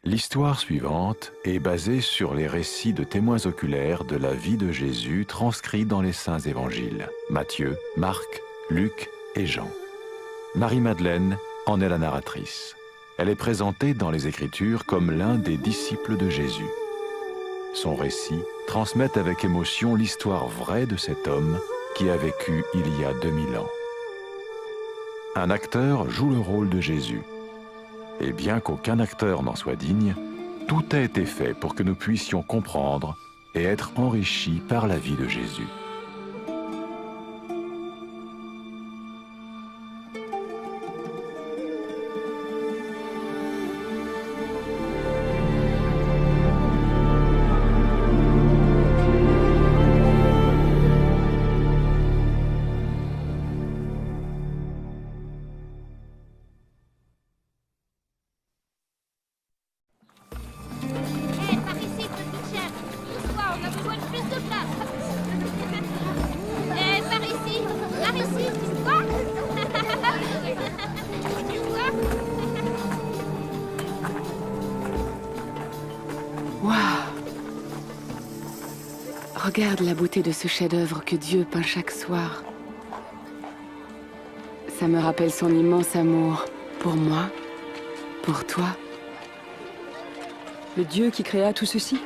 L'histoire suivante est basée sur les récits de témoins oculaires de la vie de Jésus transcrits dans les saints évangiles, Matthieu, Marc, Luc et Jean. Marie-Madeleine en est la narratrice. Elle est présentée dans les Écritures comme l'un des disciples de Jésus. Son récit transmet avec émotion l'histoire vraie de cet homme qui a vécu il y a 2000 ans. Un acteur joue le rôle de Jésus. Et bien qu'aucun acteur n'en soit digne, tout a été fait pour que nous puissions comprendre et être enrichis par la vie de Jésus. Regarde la beauté de ce chef-d'œuvre que Dieu peint chaque soir. Ça me rappelle son immense amour pour moi, pour toi. Le Dieu qui créa tout ceci?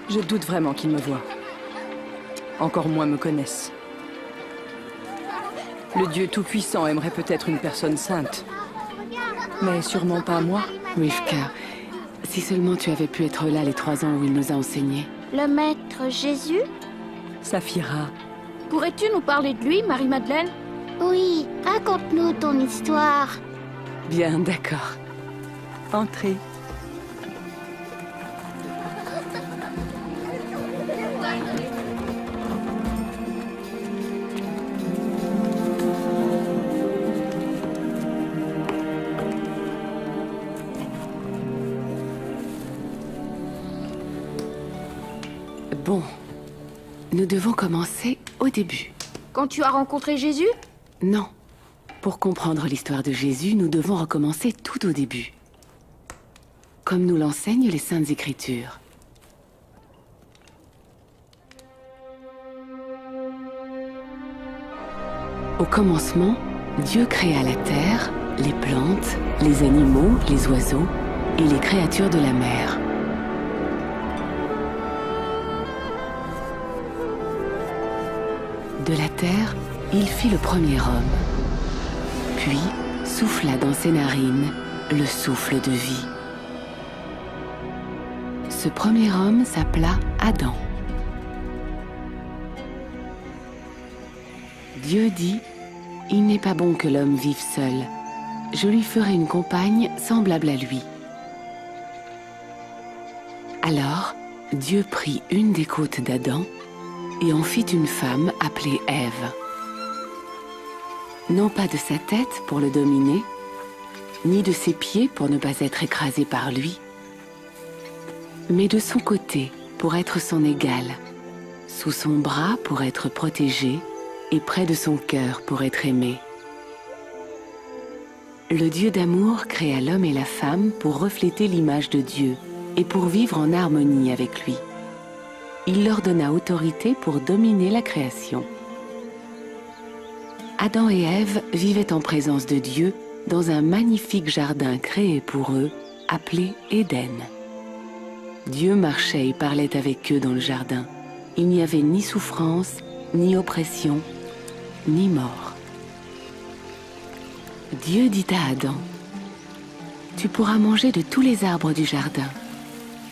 Je doute vraiment qu'il me voie. Encore moins me connaisse. Le Dieu Tout-Puissant aimerait peut-être une personne sainte, mais sûrement pas moi. Rivka, si seulement tu avais pu être là les 3 ans où il nous a enseigné. Le maître Jésus? Saphira. Pourrais-tu nous parler de lui, Marie-Madeleine? Oui, raconte-nous ton histoire. Bien, d'accord. Entrez. Bon, nous devons commencer au début. Quand tu as rencontré Jésus? Non. Pour comprendre l'histoire de Jésus, nous devons recommencer tout au début. Comme nous l'enseignent les Saintes Écritures. Au commencement, Dieu créa la terre, les plantes, les animaux, les oiseaux et les créatures de la mer. De la terre, il fit le premier homme, puis souffla dans ses narines le souffle de vie. Ce premier homme s'appela Adam. Dieu dit, « Il n'est pas bon que l'homme vive seul. Je lui ferai une compagne semblable à lui. » Alors, Dieu prit une des côtes d'Adam et en fit une femme appelée Ève. Non pas de sa tête pour le dominer, ni de ses pieds pour ne pas être écrasé par lui, mais de son côté pour être son égal, sous son bras pour être protégé et près de son cœur pour être aimé. Le Dieu d'amour créa l'homme et la femme pour refléter l'image de Dieu et pour vivre en harmonie avec lui. Il leur donna autorité pour dominer la création. Adam et Ève vivaient en présence de Dieu dans un magnifique jardin créé pour eux, appelé Éden. Dieu marchait et parlait avec eux dans le jardin. Il n'y avait ni souffrance, ni oppression, ni mort. Dieu dit à Adam, « Tu pourras manger de tous les arbres du jardin,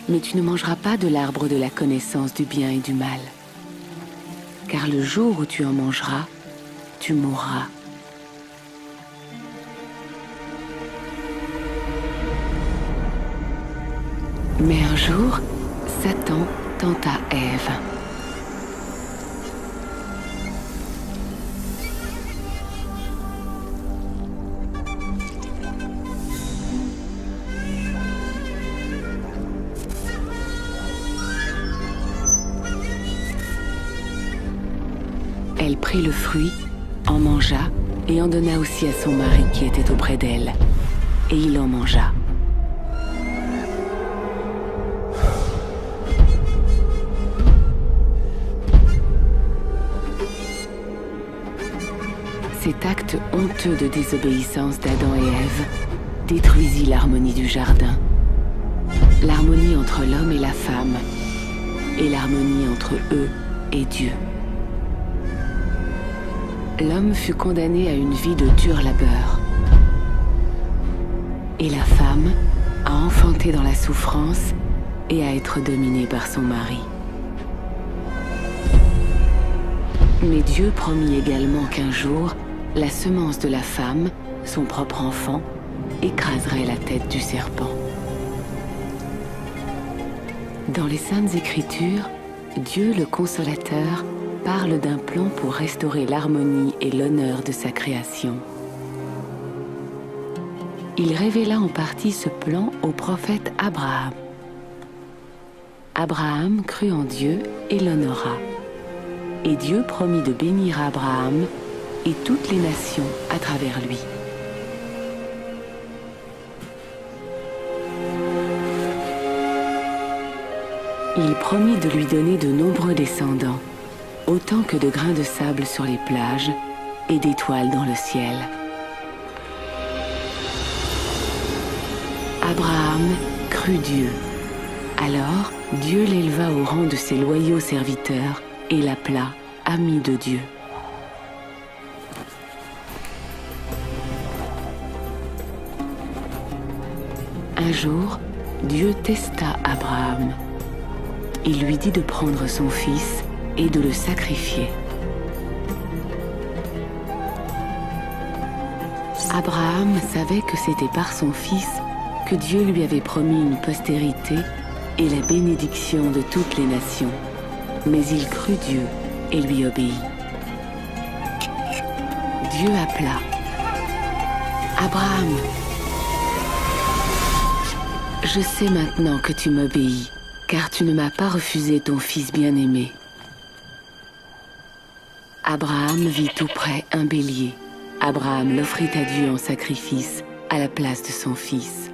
mais tu ne mangeras pas de l'arbre de la connaissance du bien et du mal. Car le jour où tu en mangeras, tu mourras. » Mais un jour, Satan tenta Ève. Elle prit le fruit, en mangea et en donna aussi à son mari qui était auprès d'elle. Et il en mangea. acte honteux de désobéissance d'Adam et Ève détruisit l'harmonie du jardin, l'harmonie entre l'homme et la femme, et l'harmonie entre eux et Dieu. L'homme fut condamné à une vie de dur labeur, et la femme à enfanter dans la souffrance et à être dominée par son mari. Mais Dieu promit également qu'un jour, la semence de la femme, son propre enfant, écraserait la tête du serpent. Dans les Saintes Écritures, Dieu le Consolateur parle d'un plan pour restaurer l'harmonie et l'honneur de sa création. Il révéla en partie ce plan au prophète Abraham. Abraham crut en Dieu et l'honora. Et Dieu promit de bénir Abraham et toutes les nations à travers lui. Il promit de lui donner de nombreux descendants, autant que de grains de sable sur les plages et d'étoiles dans le ciel. Abraham crut Dieu. Alors Dieu l'éleva au rang de ses loyaux serviteurs et l'appela ami de Dieu. Un jour, Dieu testa Abraham. Il lui dit de prendre son fils et de le sacrifier. Abraham savait que c'était par son fils que Dieu lui avait promis une postérité et la bénédiction de toutes les nations. Mais il crut Dieu et lui obéit. Dieu appela. Abraham, je sais maintenant que tu m'obéis, car tu ne m'as pas refusé ton fils bien-aimé. Abraham vit tout près un bélier. Abraham l'offrit à Dieu en sacrifice à la place de son fils.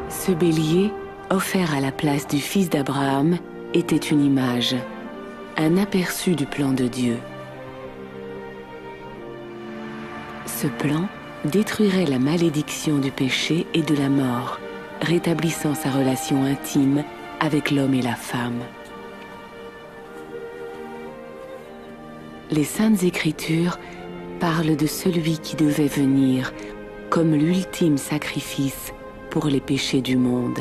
Ce bélier, offert à la place du fils d'Abraham, était une image, un aperçu du plan de Dieu. Ce plan détruirait la malédiction du péché et de la mort, rétablissant sa relation intime avec l'homme et la femme. Les Saintes Écritures parlent de celui qui devait venir comme l'ultime sacrifice pour les péchés du monde.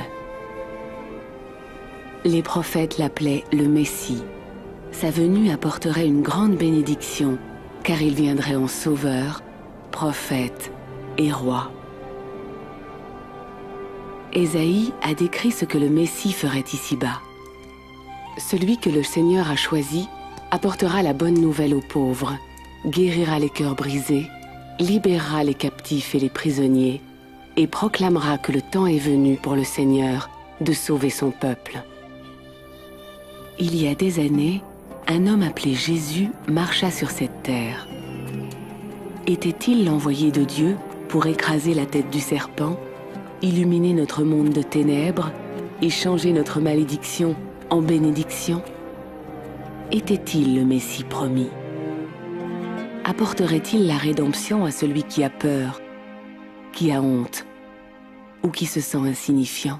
Les prophètes l'appelaient le Messie. Sa venue apporterait une grande bénédiction, car il viendrait en sauveur, prophète et roi. Ésaïe a décrit ce que le Messie ferait ici-bas. Celui que le Seigneur a choisi apportera la bonne nouvelle aux pauvres, guérira les cœurs brisés, libérera les captifs et les prisonniers, et proclamera que le temps est venu pour le Seigneur de sauver son peuple. Il y a des années, un homme appelé Jésus marcha sur cette terre. Était-il l'envoyé de Dieu pour écraser la tête du serpent, illuminer notre monde de ténèbres et changer notre malédiction en bénédiction? Était-il le Messie promis? Apporterait-il la rédemption à celui qui a peur, qui a honte ou qui se sent insignifiant?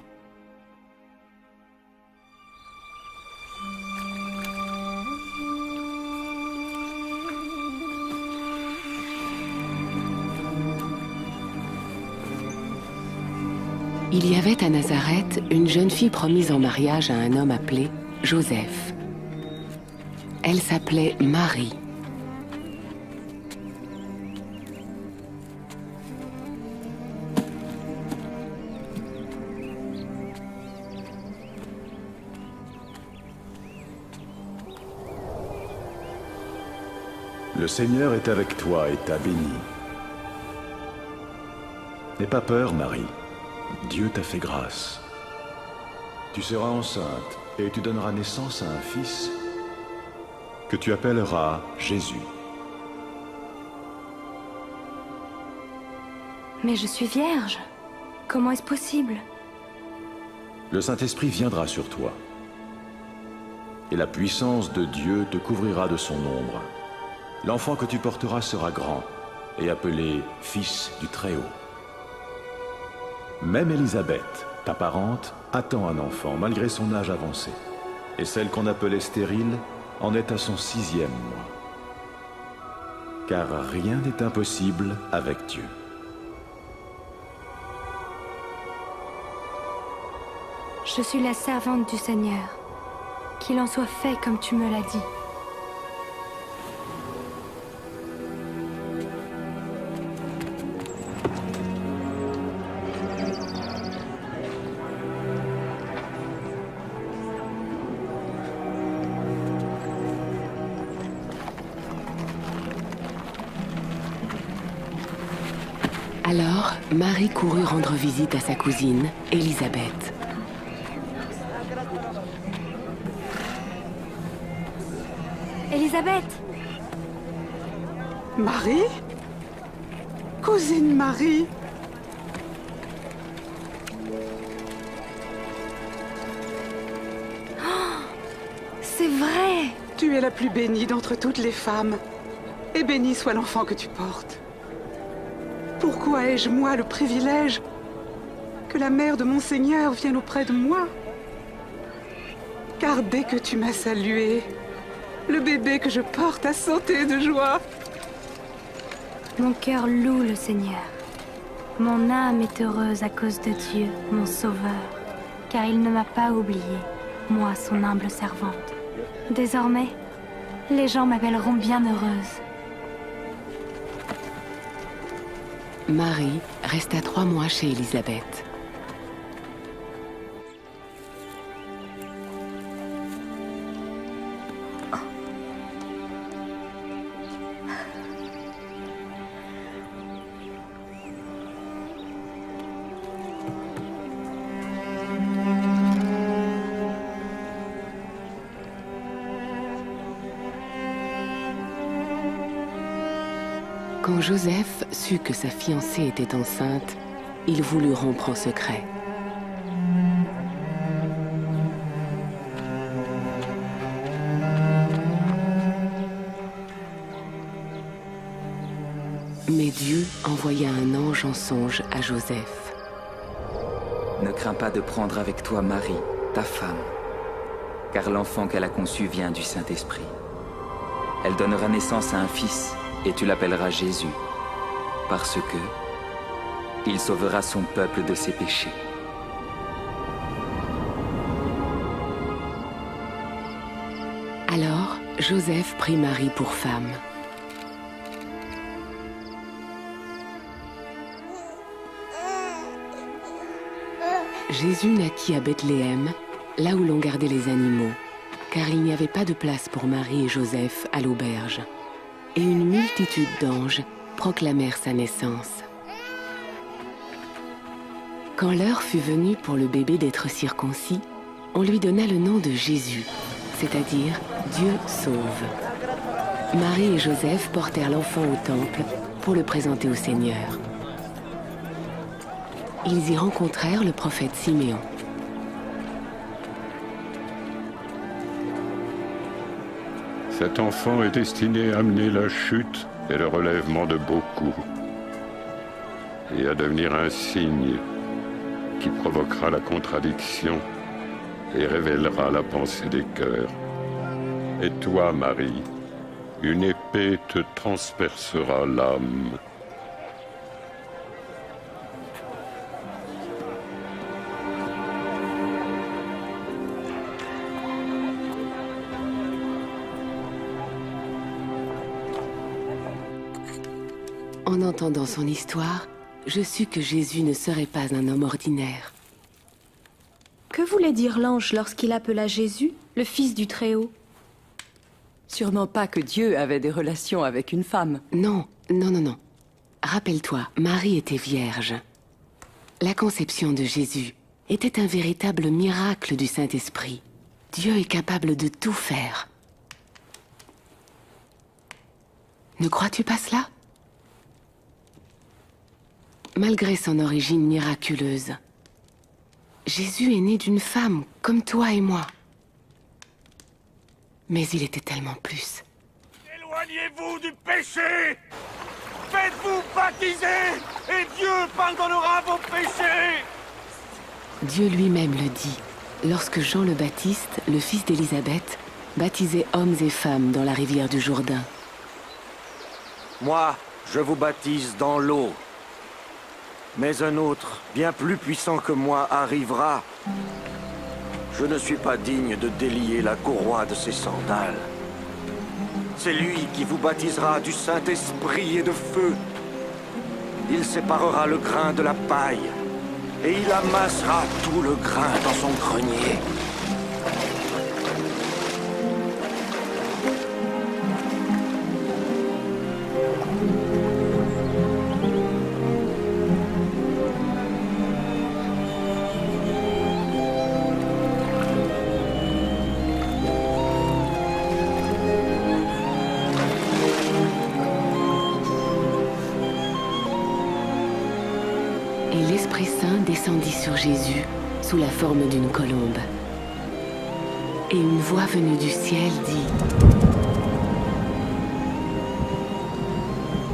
Il y avait à Nazareth une jeune fille promise en mariage à un homme appelé Joseph. Elle s'appelait Marie. Le Seigneur est avec toi et t'a bénie. N'aie pas peur, Marie. Dieu t'a fait grâce. Tu seras enceinte et tu donneras naissance à un fils que tu appelleras Jésus. Mais je suis vierge. Comment est-ce possible? Le Saint-Esprit viendra sur toi, et la puissance de Dieu te couvrira de son ombre. L'enfant que tu porteras sera grand et appelé Fils du Très-Haut. Même Élisabeth, ta parente, attend un enfant malgré son âge avancé. Et celle qu'on appelait stérile en est à son 6e mois. Car rien n'est impossible avec Dieu. Je suis la servante du Seigneur. Qu'il en soit fait comme tu me l'as dit. Alors, Marie courut rendre visite à sa cousine, Élisabeth. Élisabeth! Marie? Cousine Marie? C'est vrai! Tu es la plus bénie d'entre toutes les femmes. Et béni soit l'enfant que tu portes. Pourquoi ai-je, moi, le privilège que la mère de mon Seigneur vienne auprès de moi? Car dès que tu m'as salué, le bébé que je porte a sauté de joie. Mon cœur loue le Seigneur. Mon âme est heureuse à cause de Dieu, mon Sauveur, car il ne m'a pas oublié, moi, son humble servante. Désormais, les gens m'appelleront bienheureuse. Marie resta 3 mois chez Élisabeth. Quand Joseph sut que sa fiancée était enceinte, il voulut rompre en secret. Mais Dieu envoya un ange en songe à Joseph. Ne crains pas de prendre avec toi Marie, ta femme, car l'enfant qu'elle a conçu vient du Saint-Esprit. Elle donnera naissance à un fils, et tu l'appelleras Jésus, parce que il sauvera son peuple de ses péchés. Alors, Joseph prit Marie pour femme. Jésus naquit à Bethléem, là où l'on gardait les animaux, car il n'y avait pas de place pour Marie et Joseph à l'auberge. Et une multitude d'anges proclamèrent sa naissance. Quand l'heure fut venue pour le bébé d'être circoncis, on lui donna le nom de Jésus, c'est-à-dire Dieu sauve. Marie et Joseph portèrent l'enfant au temple pour le présenter au Seigneur. Ils y rencontrèrent le prophète Siméon. Cet enfant est destiné à amener la chute et le relèvement de beaucoup, et à devenir un signe qui provoquera la contradiction et révélera la pensée des cœurs. Et toi, Marie, une épée te transpercera l'âme. En entendant son histoire, je sus que Jésus ne serait pas un homme ordinaire. Que voulait dire l'ange lorsqu'il appela Jésus le Fils du Très-Haut? Sûrement pas que Dieu avait des relations avec une femme. Non, non, non, non. Rappelle-toi, Marie était vierge. La conception de Jésus était un véritable miracle du Saint-Esprit. Dieu est capable de tout faire. Ne crois-tu pas cela? Malgré son origine miraculeuse, Jésus est né d'une femme comme toi et moi. Mais il était tellement plus. Répandez-vous du péché! Faites-vous baptiser et Dieu pardonnera vos péchés! Dieu lui-même le dit, lorsque Jean le Baptiste, le fils d'Élisabeth, baptisait hommes et femmes dans la rivière du Jourdain. Moi, je vous baptise dans l'eau. Mais un autre, bien plus puissant que moi, arrivera. Je ne suis pas digne de délier la courroie de ses sandales. C'est lui qui vous baptisera du Saint-Esprit et de feu. Il séparera le grain de la paille, et il amassera tout le grain dans son grenier. Et l'Esprit Saint descendit sur Jésus sous la forme d'une colombe. Et une voix venue du ciel dit: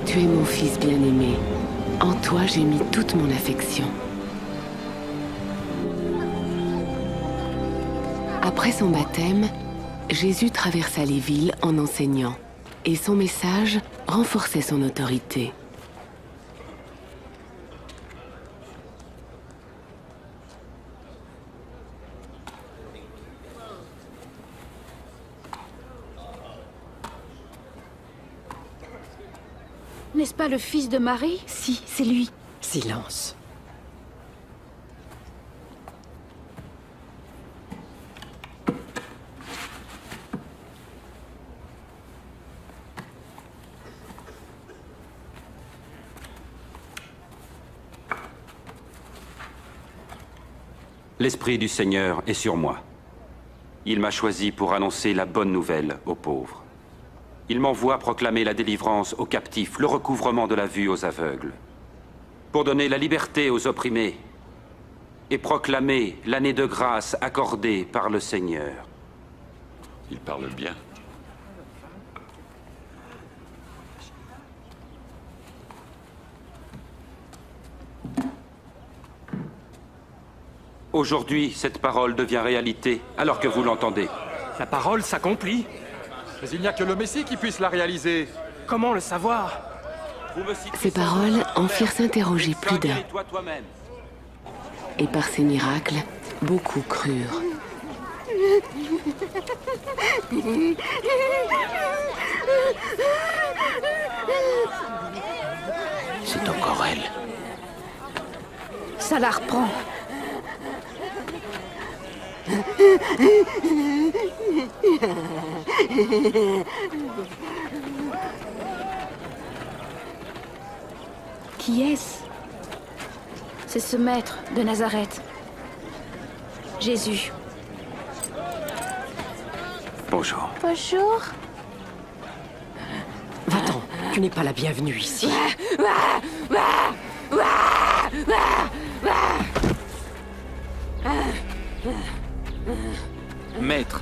Tu es mon fils bien-aimé, en toi j'ai mis toute mon affection. Après son baptême, Jésus traversa les villes en enseignant, et son message renforçait son autorité. N'est-ce pas le fils de Marie? Si, c'est lui. Silence. L'Esprit du Seigneur est sur moi. Il m'a choisi pour annoncer la bonne nouvelle aux pauvres. Il m'envoie proclamer la délivrance aux captifs, le recouvrement de la vue aux aveugles, pour donner la liberté aux opprimés et proclamer l'année de grâce accordée par le Seigneur. Il parle bien. Aujourd'hui, cette parole devient réalité, alors que vous l'entendez. La parole s'accomplit. Mais il n'y a que le Messie qui puisse la réaliser. Comment le savoir? Ces paroles en firent s'interroger plus d'un. Et par ces miracles, beaucoup crurent. C'est encore elle. Ça la reprend. Qui est-ce? C'est ce maître de Nazareth. Jésus. Bonjour. Bonjour. Va-t'en, tu n'es pas la bienvenue ici. Maître,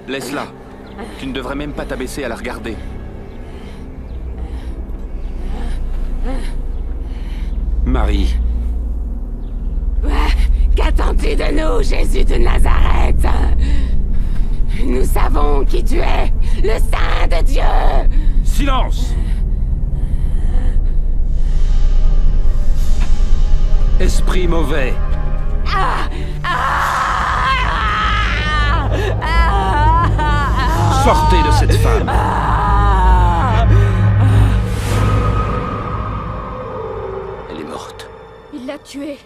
laisse-la. Tu ne devrais même pas t'abaisser à la regarder. Marie. Qu'attends-tu de nous, Jésus de Nazareth? Nous savons qui tu es, le Saint de Dieu. Silence! Esprit mauvais. Sortez de cette femme. Elle est morte. Il l'a tuée.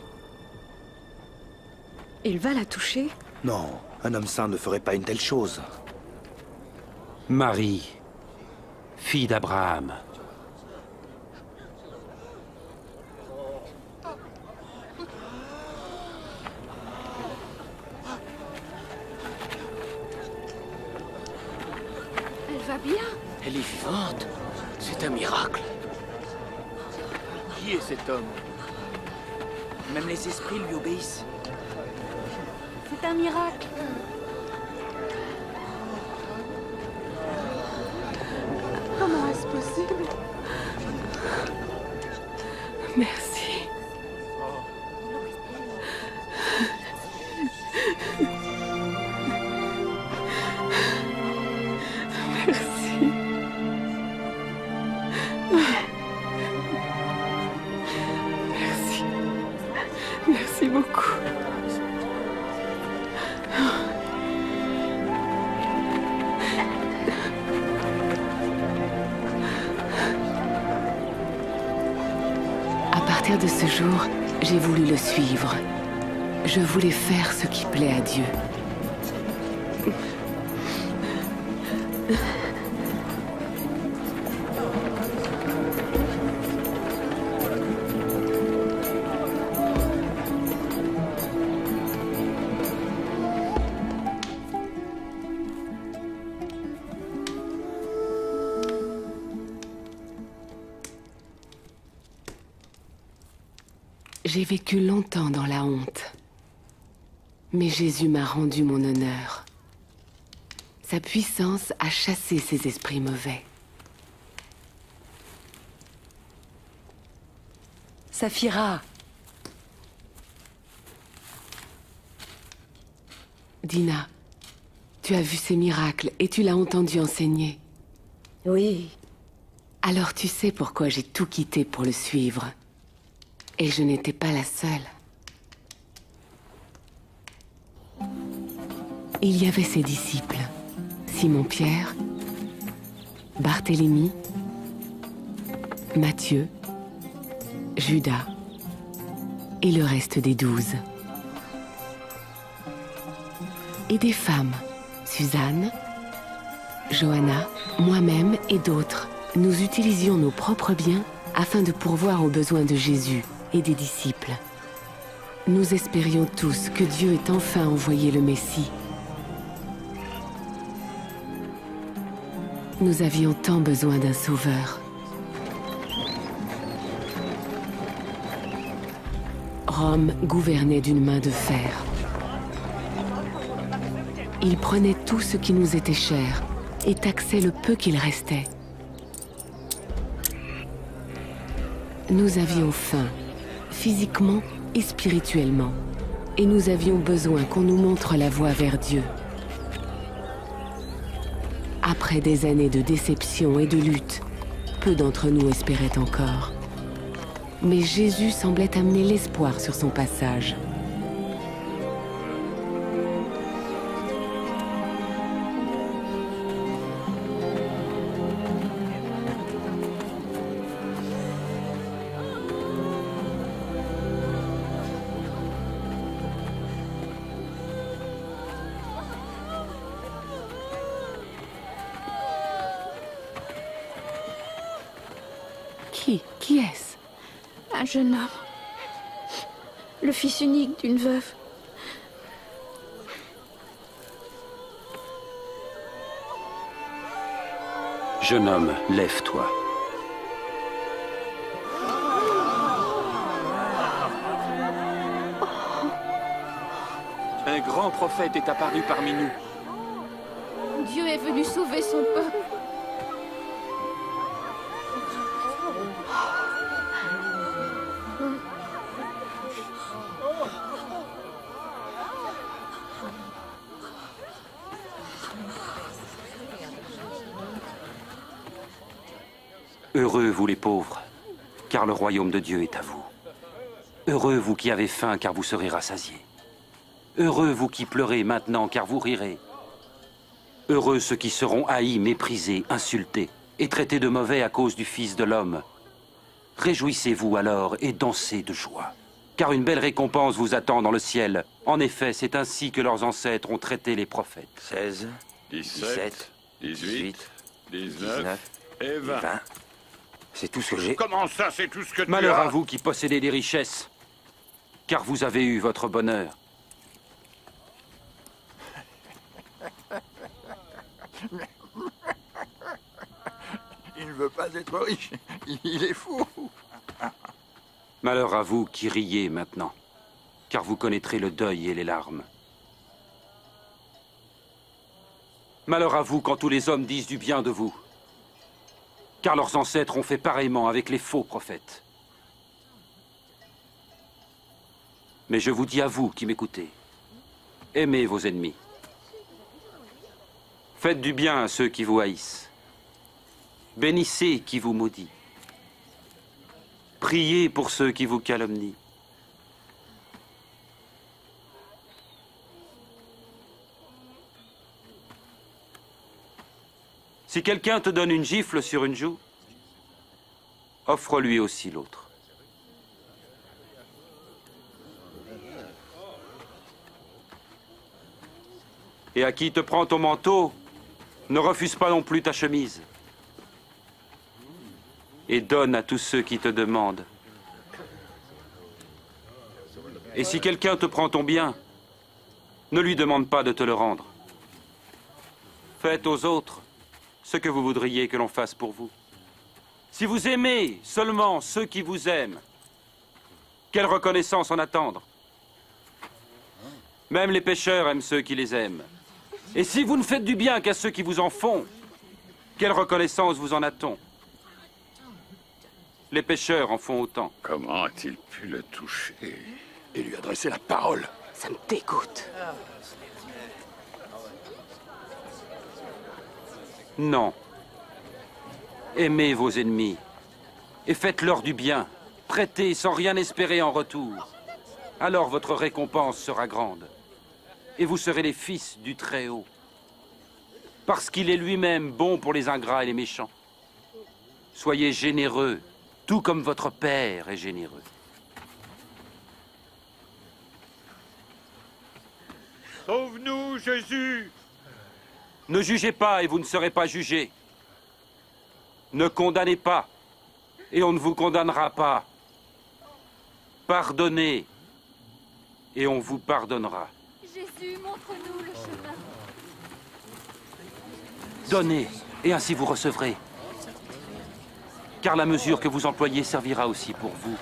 Il va la toucher? Non, un homme saint ne ferait pas une telle chose. Marie, fille d'Abraham. Elle va bien? Elle est vivante. C'est un miracle. Qui est cet homme? Même les esprits lui obéissent. C'est un miracle. Comment est-ce possible? Merci. Merci. Merci. Merci beaucoup. À partir de ce jour, j'ai voulu le suivre. Je voulais faire ce qui plaît à Dieu. J'ai vécu longtemps dans la honte. Mais Jésus m'a rendu mon honneur. Sa puissance a chassé ces esprits mauvais. Saphira. Dina, tu as vu ces miracles et tu l'as entendu enseigner. Oui. Alors tu sais pourquoi j'ai tout quitté pour le suivre. Et je n'étais pas la seule. Il y avait ses disciples, Simon-Pierre, Barthélemy, Matthieu, Judas et le reste des 12. Et des femmes, Suzanne, Johanna, moi-même et d'autres. Nous utilisions nos propres biens afin de pourvoir aux besoins de Jésus et des disciples. Nous espérions tous que Dieu ait enfin envoyé le Messie. Nous avions tant besoin d'un sauveur. Rome gouvernait d'une main de fer. Il prenait tout ce qui nous était cher et taxait le peu qu'il restait. Nous avions faim, physiquement et spirituellement, et nous avions besoin qu'on nous montre la voie vers Dieu. Après des années de déception et de lutte, peu d'entre nous espéraient encore. Mais Jésus semblait amener l'espoir sur son passage. Qui est-ce? Un jeune homme. Le fils unique d'une veuve. Jeune homme, lève-toi. Un grand prophète est apparu parmi nous. Dieu est venu sauver son peuple. Heureux vous les pauvres, car le royaume de Dieu est à vous. Heureux vous qui avez faim, car vous serez rassasiés. Heureux vous qui pleurez maintenant, car vous rirez. Heureux ceux qui seront haïs, méprisés, insultés et traités de mauvais à cause du Fils de l'homme. Réjouissez-vous alors et dansez de joie, car une belle récompense vous attend dans le ciel. En effet, c'est ainsi que leurs ancêtres ont traité les prophètes. 16, 17, 18, 19 et 20. C'est tout ce que j'ai. Comment ça, c'est tout ce que tu Malheur as? à vous qui possédez des richesses, car vous avez eu votre bonheur. Il ne veut pas être riche. Il est fou. Malheur à vous qui riez maintenant, car vous connaîtrez le deuil et les larmes. Malheur à vous quand tous les hommes disent du bien de vous, car leurs ancêtres ont fait pareillement avec les faux prophètes. Mais je vous dis à vous qui m'écoutez, aimez vos ennemis. Faites du bien à ceux qui vous haïssent. Bénissez qui vous maudit. Priez pour ceux qui vous calomnient. Si quelqu'un te donne une gifle sur une joue, offre-lui aussi l'autre. Et à qui te prend ton manteau, ne refuse pas non plus ta chemise. Et donne à tous ceux qui te demandent. Et si quelqu'un te prend ton bien, ne lui demande pas de te le rendre. Faites aux autres ce que vous voudriez que l'on fasse pour vous. Si vous aimez seulement ceux qui vous aiment, quelle reconnaissance en attendre? Même les pécheurs aiment ceux qui les aiment. Et si vous ne faites du bien qu'à ceux qui vous en font, quelle reconnaissance vous en a-t-on? Les pécheurs en font autant. Comment a-t-il pu le toucher Et lui adresser la parole? Ça me dégoûte. Non. Aimez vos ennemis et faites-leur du bien. Prêtez sans rien espérer en retour. Alors votre récompense sera grande. Et vous serez les fils du Très-Haut. Parce qu'il est lui-même bon pour les ingrats et les méchants. Soyez généreux, tout comme votre Père est généreux. Sauve-nous, Jésus! Ne jugez pas et vous ne serez pas jugés. Ne condamnez pas et on ne vous condamnera pas. Pardonnez et on vous pardonnera. Jésus, montre-nous le chemin. Donnez et ainsi vous recevrez. Car la mesure que vous employez servira aussi pour vous.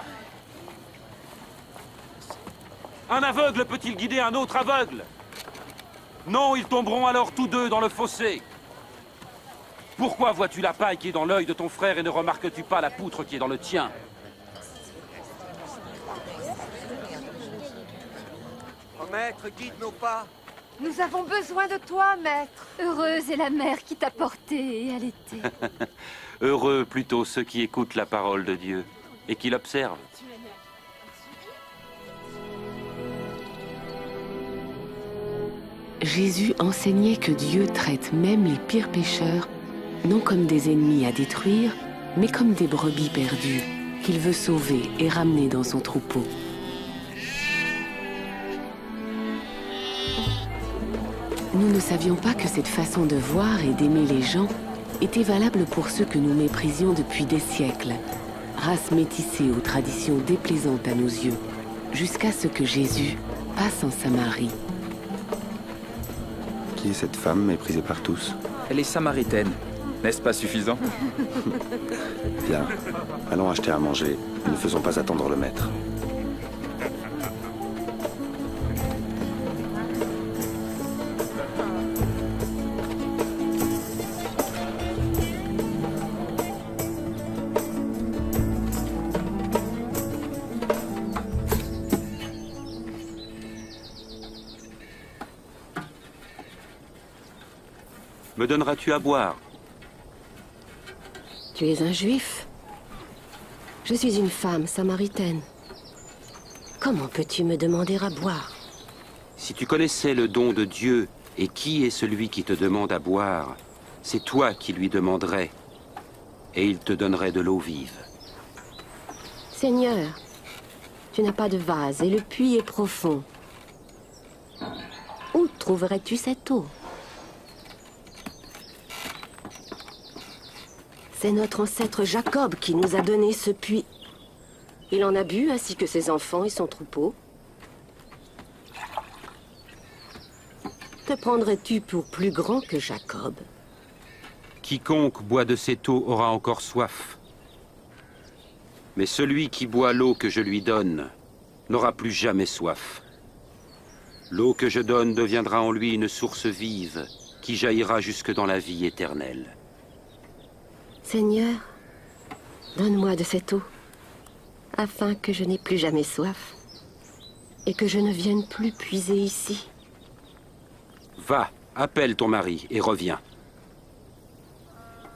Un aveugle peut-il guider un autre aveugle? Non, ils tomberont alors tous deux dans le fossé. Pourquoi vois-tu la paille qui est dans l'œil de ton frère et ne remarques-tu pas la poutre qui est dans le tien? Oh, maître, guide nos pas. Nous avons besoin de toi, maître. Heureuse est la mère qui t'a porté et allaité. Heureux plutôt ceux qui écoutent la parole de Dieu et qui l'observent. Jésus enseignait que Dieu traite même les pires pécheurs, non comme des ennemis à détruire, mais comme des brebis perdues, qu'il veut sauver et ramener dans son troupeau. Nous ne savions pas que cette façon de voir et d'aimer les gens était valable pour ceux que nous méprisions depuis des siècles, race métissée aux traditions déplaisantes à nos yeux, jusqu'à ce que Jésus passe en Samarie. Qui est cette femme méprisée par tous? Elle est samaritaine. N'est-ce pas suffisant? Bien, allons acheter à manger. Ne faisons pas attendre le maître. Me donneras-tu à boire? Tu es un juif? Je suis une femme samaritaine. Comment peux-tu me demander à boire? Si tu connaissais le don de Dieu et qui est celui qui te demande à boire, c'est toi qui lui demanderais et il te donnerait de l'eau vive. Seigneur, tu n'as pas de vase et le puits est profond. Où trouverais-tu cette eau? C'est notre ancêtre Jacob qui nous a donné ce puits. Il en a bu ainsi que ses enfants et son troupeau. Te prendrais-tu pour plus grand que Jacob? Quiconque boit de cette eau aura encore soif. Mais celui qui boit l'eau que je lui donne n'aura plus jamais soif. L'eau que je donne deviendra en lui une source vive qui jaillira jusque dans la vie éternelle. Seigneur, donne-moi de cette eau, afin que je n'ai plus jamais soif, et que je ne vienne plus puiser ici. Va, appelle ton mari et reviens.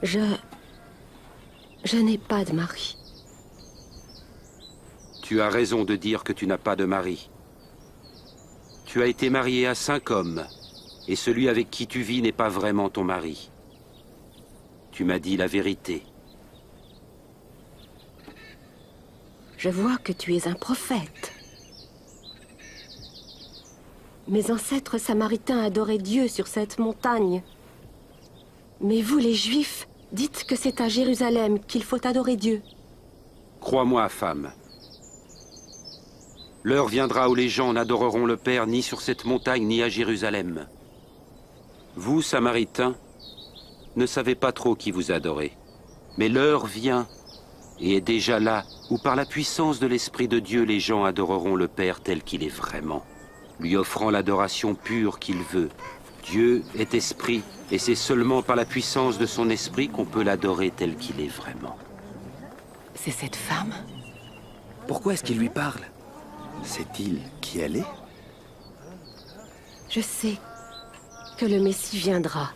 Je n'ai pas de mari. Tu as raison de dire que tu n'as pas de mari. Tu as été marié à 5 hommes, et celui avec qui tu vis n'est pas vraiment ton mari. Tu m'as dit la vérité. Je vois que tu es un prophète. Mes ancêtres samaritains adoraient Dieu sur cette montagne. Mais vous, les Juifs, dites que c'est à Jérusalem qu'il faut adorer Dieu. Crois-moi, femme. L'heure viendra où les gens n'adoreront le Père ni sur cette montagne ni à Jérusalem. Vous, Samaritains, ne savez pas trop qui vous adorez. Mais l'heure vient, et est déjà là, où par la puissance de l'Esprit de Dieu, les gens adoreront le Père tel qu'il est vraiment, lui offrant l'adoration pure qu'il veut. Dieu est esprit, et c'est seulement par la puissance de son esprit qu'on peut l'adorer tel qu'il est vraiment. C'est cette femme? Pourquoi est-ce qu'il lui parle? Sait-il qui elle est? Je sais que le Messie viendra.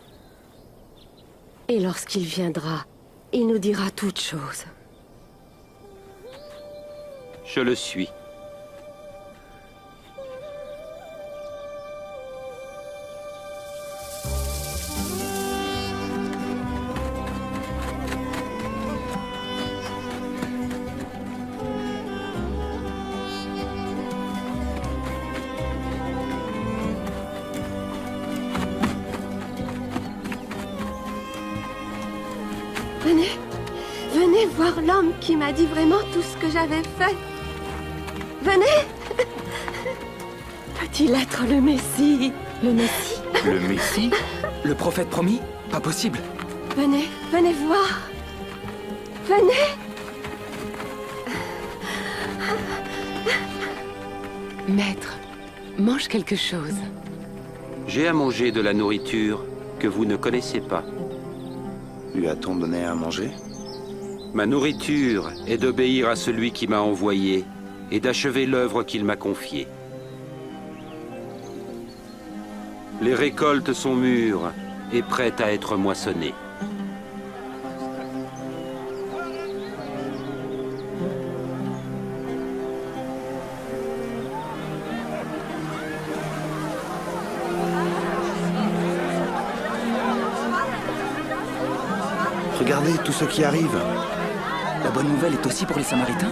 Et lorsqu'il viendra, il nous dira toutes choses. Je le suis. Venez voir l'homme qui m'a dit vraiment tout ce que j'avais fait. Venez! Peut-il être le Messie? Le Messie? Le Messie? Le prophète promis? Pas possible. Venez voir. Venez! Maître, mange quelque chose. J'ai à manger de la nourriture que vous ne connaissez pas. Lui a-t-on donné à manger? Ma nourriture est d'obéir à celui qui m'a envoyé et d'achever l'œuvre qu'il m'a confiée. Les récoltes sont mûres et prêtes à être moissonnées. Regardez tout ce qui arrive. La bonne nouvelle est aussi pour les Samaritains?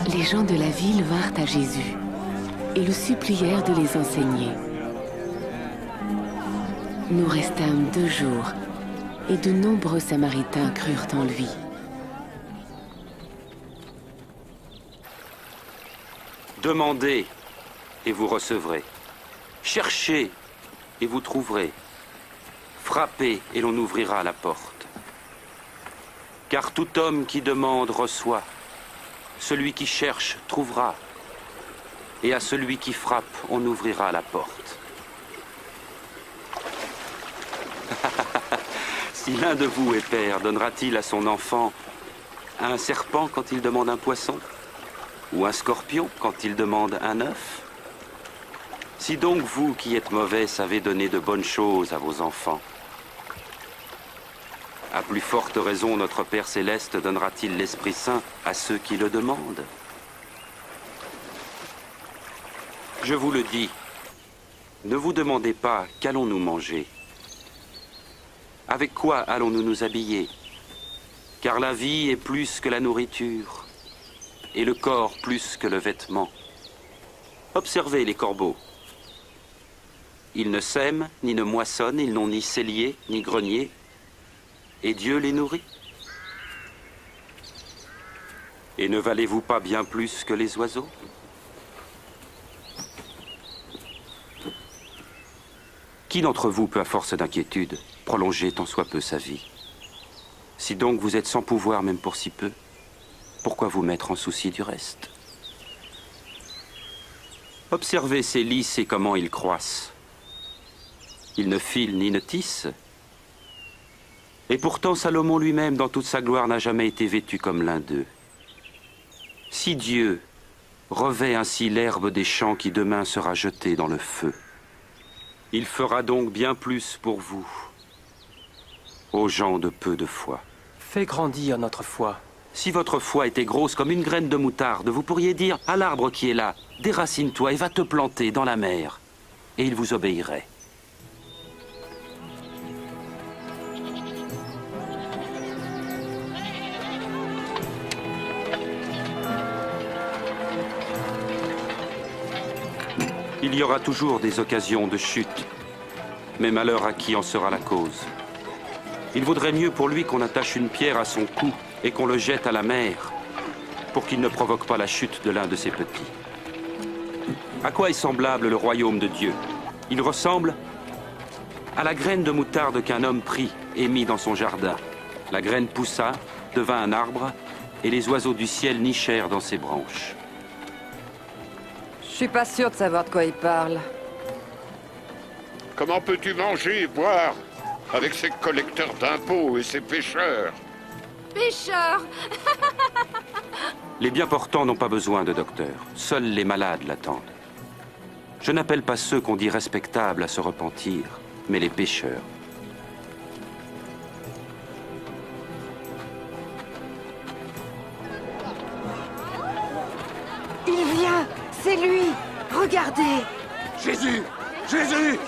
Les gens de la ville vinrent à Jésus et le supplièrent de les enseigner. Nous restâmes 2 jours, et de nombreux Samaritains crurent en lui. Demandez, et vous recevrez. Cherchez, et vous trouverez. Frappez, et l'on ouvrira la porte. Car tout homme qui demande reçoit. Celui qui cherche trouvera. Et à celui qui frappe, on ouvrira la porte. Si l'un de vous est père, donnera-t-il à son enfant un serpent quand il demande un poisson? Ou un scorpion quand il demande un œuf? Si donc vous, qui êtes mauvais, savez donner de bonnes choses à vos enfants, à plus forte raison, notre Père Céleste donnera-t-il l'Esprit Saint à ceux qui le demandent? Je vous le dis, ne vous demandez pas qu'allons-nous manger? Avec quoi allons-nous nous habiller? Car la vie est plus que la nourriture, et le corps plus que le vêtement. Observez les corbeaux. Ils ne sèment, ni ne moissonnent, ils n'ont ni cellier, ni grenier, et Dieu les nourrit. Et ne valez-vous pas bien plus que les oiseaux? Qui d'entre vous peut, à force d'inquiétude, prolonger tant soit peu sa vie? Si donc vous êtes sans pouvoir même pour si peu, pourquoi vous mettre en souci du reste? Observez ces lys et comment ils croissent. Ils ne filent ni ne tissent. Et pourtant Salomon lui-même, dans toute sa gloire, n'a jamais été vêtu comme l'un d'eux. Si Dieu revêt ainsi l'herbe des champs qui demain sera jetée dans le feu, il fera donc bien plus pour vous, aux gens de peu de foi. Fais grandir notre foi. Si votre foi était grosse comme une graine de moutarde, vous pourriez dire à l'arbre qui est là, déracine-toi et va te planter dans la mer, et il vous obéirait. Il y aura toujours des occasions de chute, mais malheur à qui en sera la cause. Il vaudrait mieux pour lui qu'on attache une pierre à son cou et qu'on le jette à la mer, pour qu'il ne provoque pas la chute de l'un de ses petits. À quoi est semblable le royaume de Dieu? Il ressemble à la graine de moutarde qu'un homme prit et mit dans son jardin. La graine poussa, devint un arbre, et les oiseaux du ciel nichèrent dans ses branches. Je suis pas sûr de savoir de quoi il parle. Comment peux-tu manger et boire avec ces collecteurs d'impôts et ces pêcheurs? Pêcheur. Les bien portants n'ont pas besoin de docteur. Seuls les malades l'attendent. Je n'appelle pas ceux qu'on dit respectables à se repentir, mais les pécheurs. Il vient. C'est lui. Regardez. Jésus! Jésus!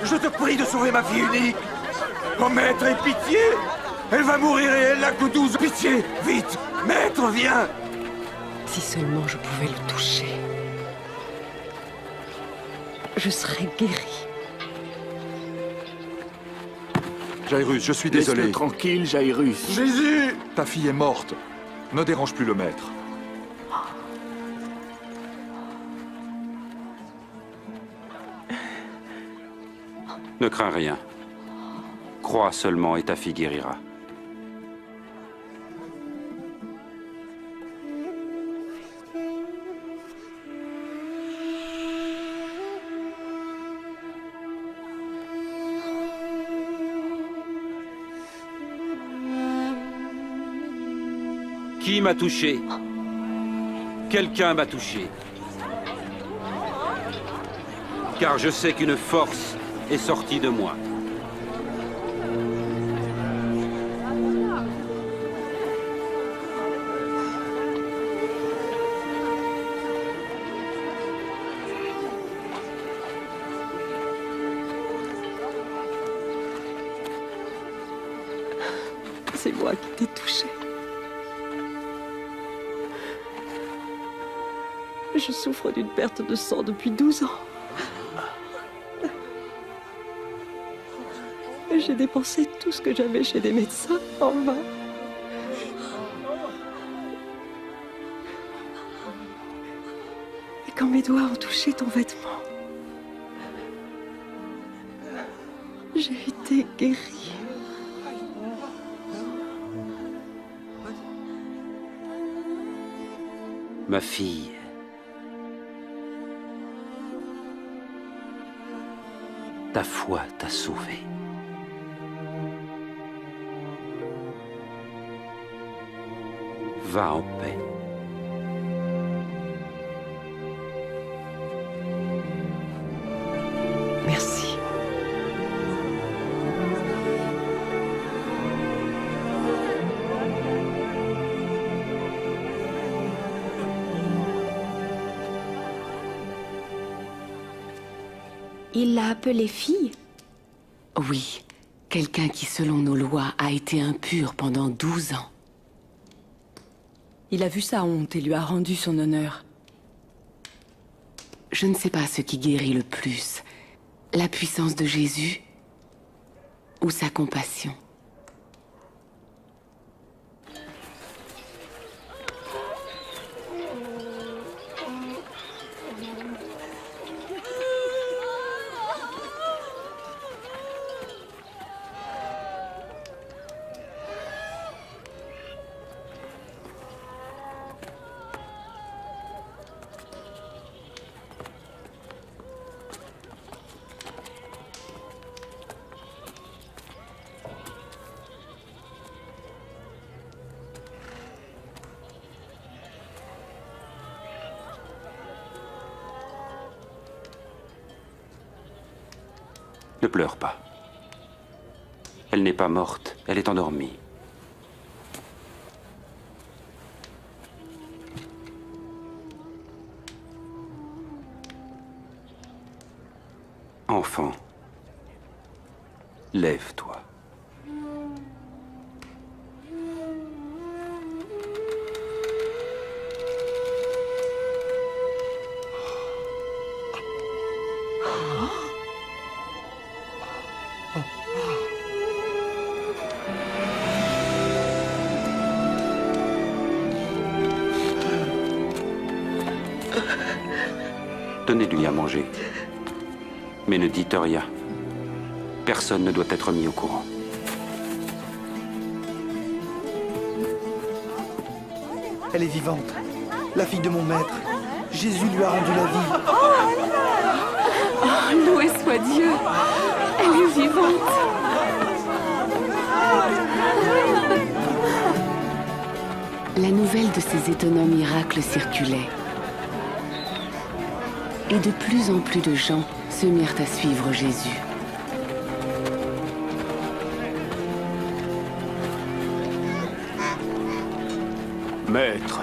Je te prie de sauver ma fille unique. Oh, maître, aie pitié! Elle va mourir et elle n'a que 12. Pitié! Vite! Maître, viens! Si seulement je pouvais le toucher, je serais guéri. Jairus, je suis désolé. Laisse-le tranquille, Jairus. Jésus! Ta fille est morte. Ne dérange plus le maître. Ne crains rien. Crois seulement et ta fille guérira. Qui m'a touché? Quelqu'un m'a touché. Car je sais qu'une force est sortie de moi. C'est moi qui t'ai touché. Je souffre d'une perte de sang depuis 12 ans. J'ai dépensé tout ce que j'avais chez des médecins en vain. Et quand mes doigts ont touché ton vêtement, j'ai été guérie. Ma fille. Ta foi t'a sauvée. Va en paix. Merci. Il l'a appelée fille? Oui, quelqu'un qui, selon nos lois, a été impur pendant 12 ans. Il a vu sa honte et lui a rendu son honneur. Je ne sais pas ce qui guérit le plus, la puissance de Jésus ou sa compassion. Ne pleure pas. Elle n'est pas morte, elle est endormie. Enfant, lève-toi. Donnez-lui à manger. Mais ne dites rien. Personne ne doit être mis au courant. Elle est vivante. La fille de mon maître. Jésus lui a rendu la vie. Oh, loué soit Dieu. Elle est vivante. La nouvelle de ces étonnants miracles circulait. Et de plus en plus de gens se mirent à suivre Jésus. Maître,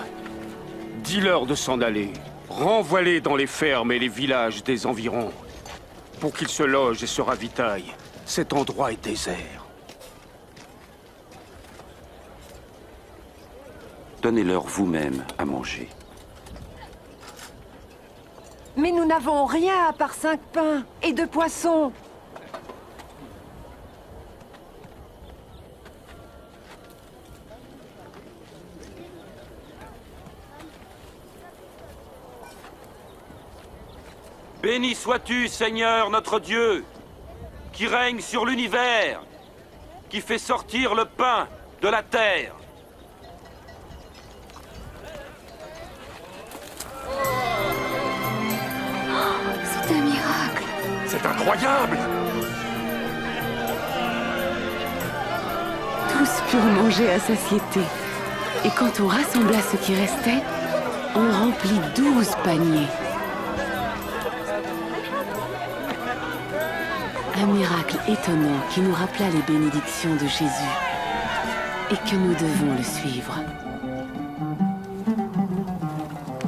dis-leur de s'en aller. Renvoie-les dans les fermes et les villages des environs, pour qu'ils se logent et se ravitaillent. Cet endroit est désert. Donnez-leur vous-même à manger. Mais nous n'avons rien à part 5 pains et 2 poissons. Béni sois-tu, Seigneur notre Dieu, qui règne sur l'univers, qui fait sortir le pain de la terre. C'est un miracle. C'est incroyable! Tous purent manger à satiété. Et quand on rassembla ce qui restait, on remplit 12 paniers. Un miracle étonnant qui nous rappela les bénédictions de Jésus et que nous devons le suivre.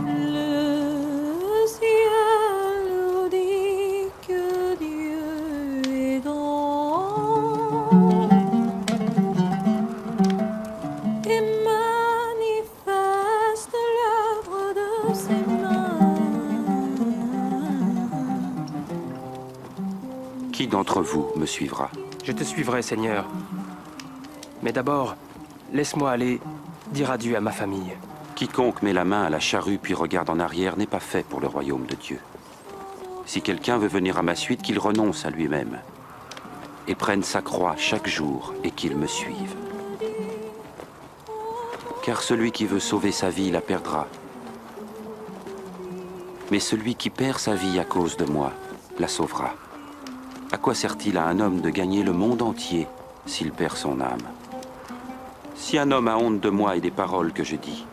Le ciel nous dit que Dieu est grand et manifeste l'œuvre de ses mains. Qui d'entre vous me suivra? Je te suivrai, Seigneur. Mais d'abord, laisse-moi aller dire adieu à ma famille. Quiconque met la main à la charrue puis regarde en arrière n'est pas fait pour le royaume de Dieu. Si quelqu'un veut venir à ma suite, qu'il renonce à lui-même et prenne sa croix chaque jour et qu'il me suive. Car celui qui veut sauver sa vie la perdra. Mais celui qui perd sa vie à cause de moi la sauvera. À quoi sert-il à un homme de gagner le monde entier s'il perd son âme? Si un homme a honte de moi et des paroles que je dis,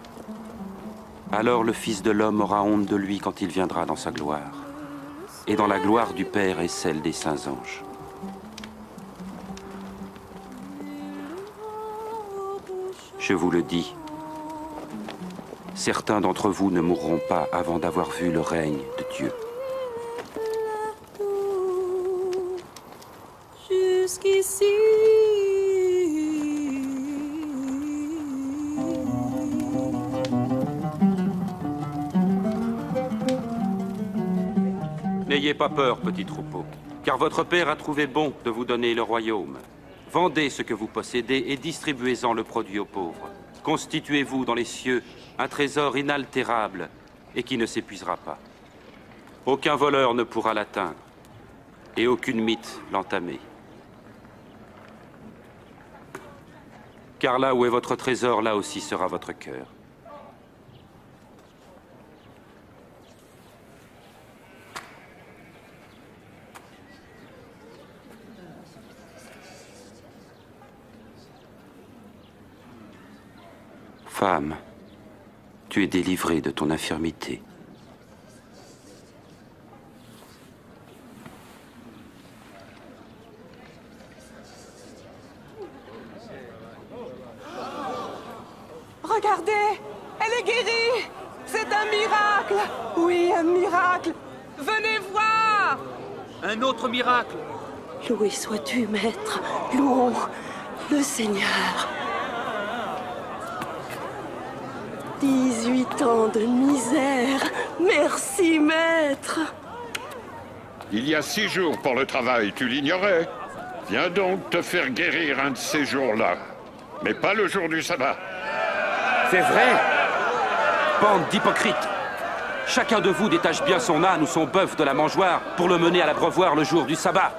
alors le Fils de l'homme aura honte de lui quand il viendra dans sa gloire, et dans la gloire du Père et celle des saints anges. Je vous le dis, certains d'entre vous ne mourront pas avant d'avoir vu le règne de Dieu. Jusqu'ici. N'ayez pas peur, petit troupeau, car votre Père a trouvé bon de vous donner le royaume. Vendez ce que vous possédez et distribuez-en le produit aux pauvres. Constituez-vous dans les cieux un trésor inaltérable et qui ne s'épuisera pas. Aucun voleur ne pourra l'atteindre et aucune mythe l'entamer. Car là où est votre trésor, là aussi sera votre cœur. Femme, tu es délivrée de ton infirmité. Regardez! Elle est guérie! C'est un miracle! Oui, un miracle! Venez voir! Un autre miracle! Loué sois-tu, maître. Louons le Seigneur. 18 ans de misère. Merci, maître. Il y a 6 jours pour le travail, tu l'ignorais. Viens donc te faire guérir un de ces jours-là. Mais pas le jour du sabbat. C'est vrai! Bande d'hypocrites! Chacun de vous détache bien son âne ou son bœuf de la mangeoire pour le mener à l'abreuvoir le jour du sabbat.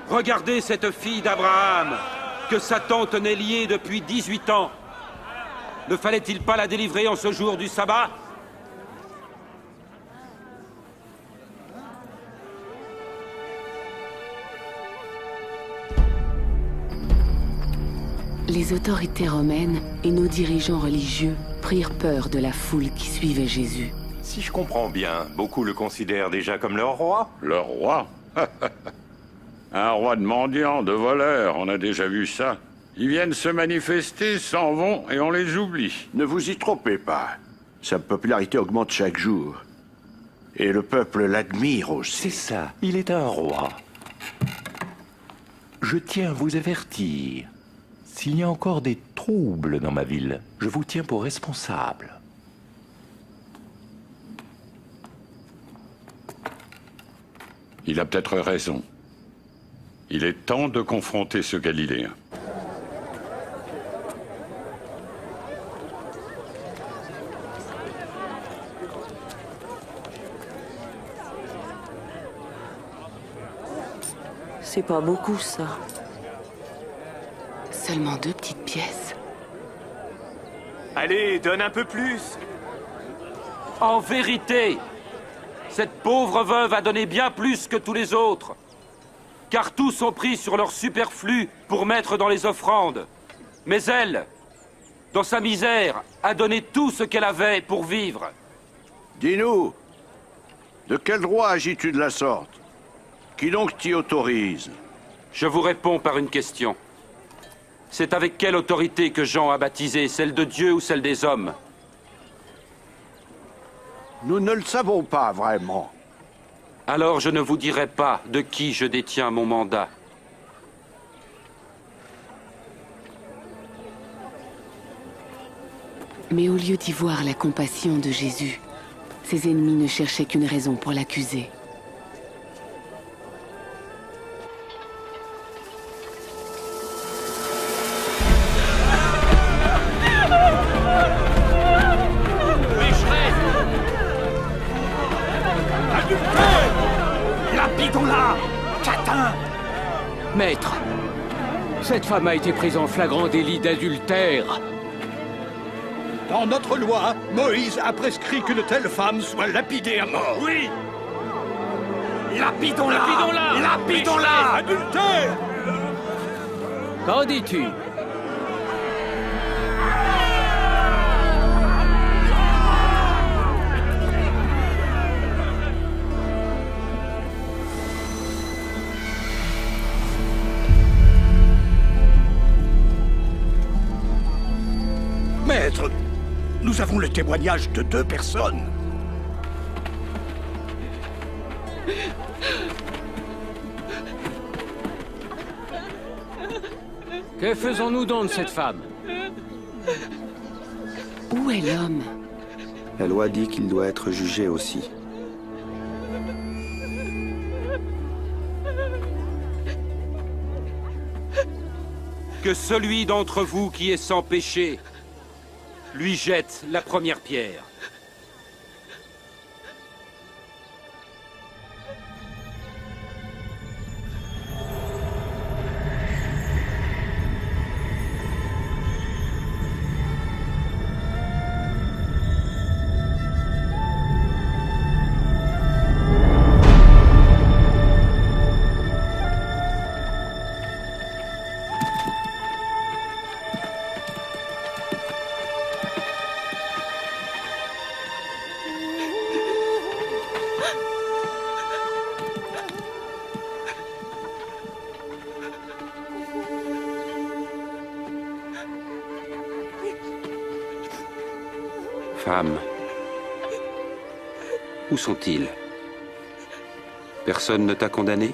Regardez cette fille d'Abraham, que Satan tenait liée depuis 18 ans. Ne fallait-il pas la délivrer en ce jour du sabbat? Les autorités romaines et nos dirigeants religieux prirent peur de la foule qui suivait Jésus. Si je comprends bien, beaucoup le considèrent déjà comme leur roi. Leur roi? Un roi de mendiants, de voleurs, on a déjà vu ça. Ils viennent se manifester, s'en vont et on les oublie. Ne vous y trompez pas. Sa popularité augmente chaque jour. Et le peuple l'admire aussi. C'est ça, il est un roi. Je tiens à vous avertir. S'il y a encore des troubles dans ma ville, je vous tiens pour responsable. Il a peut-être raison. Il est temps de confronter ce Galiléen. C'est pas beaucoup, ça. Seulement 2 petites pièces. Allez, donne un peu plus. En vérité, cette pauvre veuve a donné bien plus que tous les autres. Car tous ont pris sur leur superflu pour mettre dans les offrandes. Mais elle, dans sa misère, a donné tout ce qu'elle avait pour vivre. Dis-nous, de quel droit agis-tu de la sorte? Qui donc t'y autorise? Je vous réponds par une question. C'est avec quelle autorité que Jean a baptisé, celle de Dieu ou celle des hommes? Nous ne le savons pas vraiment. Alors je ne vous dirai pas de qui je détiens mon mandat. Mais au lieu d'y voir la compassion de Jésus, ses ennemis ne cherchaient qu'une raison pour l'accuser. Lapidons-la! Catin! Maître, cette femme a été prise en flagrant délit d'adultère. Dans notre loi, Moïse a prescrit qu'une telle femme soit lapidée à mort. Oui! Lapidons-la! Lapidons-la! Lapidons-la! Adultère! Qu'en dis-tu? Maître, nous avons le témoignage de 2 personnes. Que faisons-nous donc de cette femme? Où est l'homme? La loi dit qu'il doit être jugé aussi. Que celui d'entre vous qui est sans péché lui jette la première pierre. femmes, où sont-ils? Personne ne t'a condamné?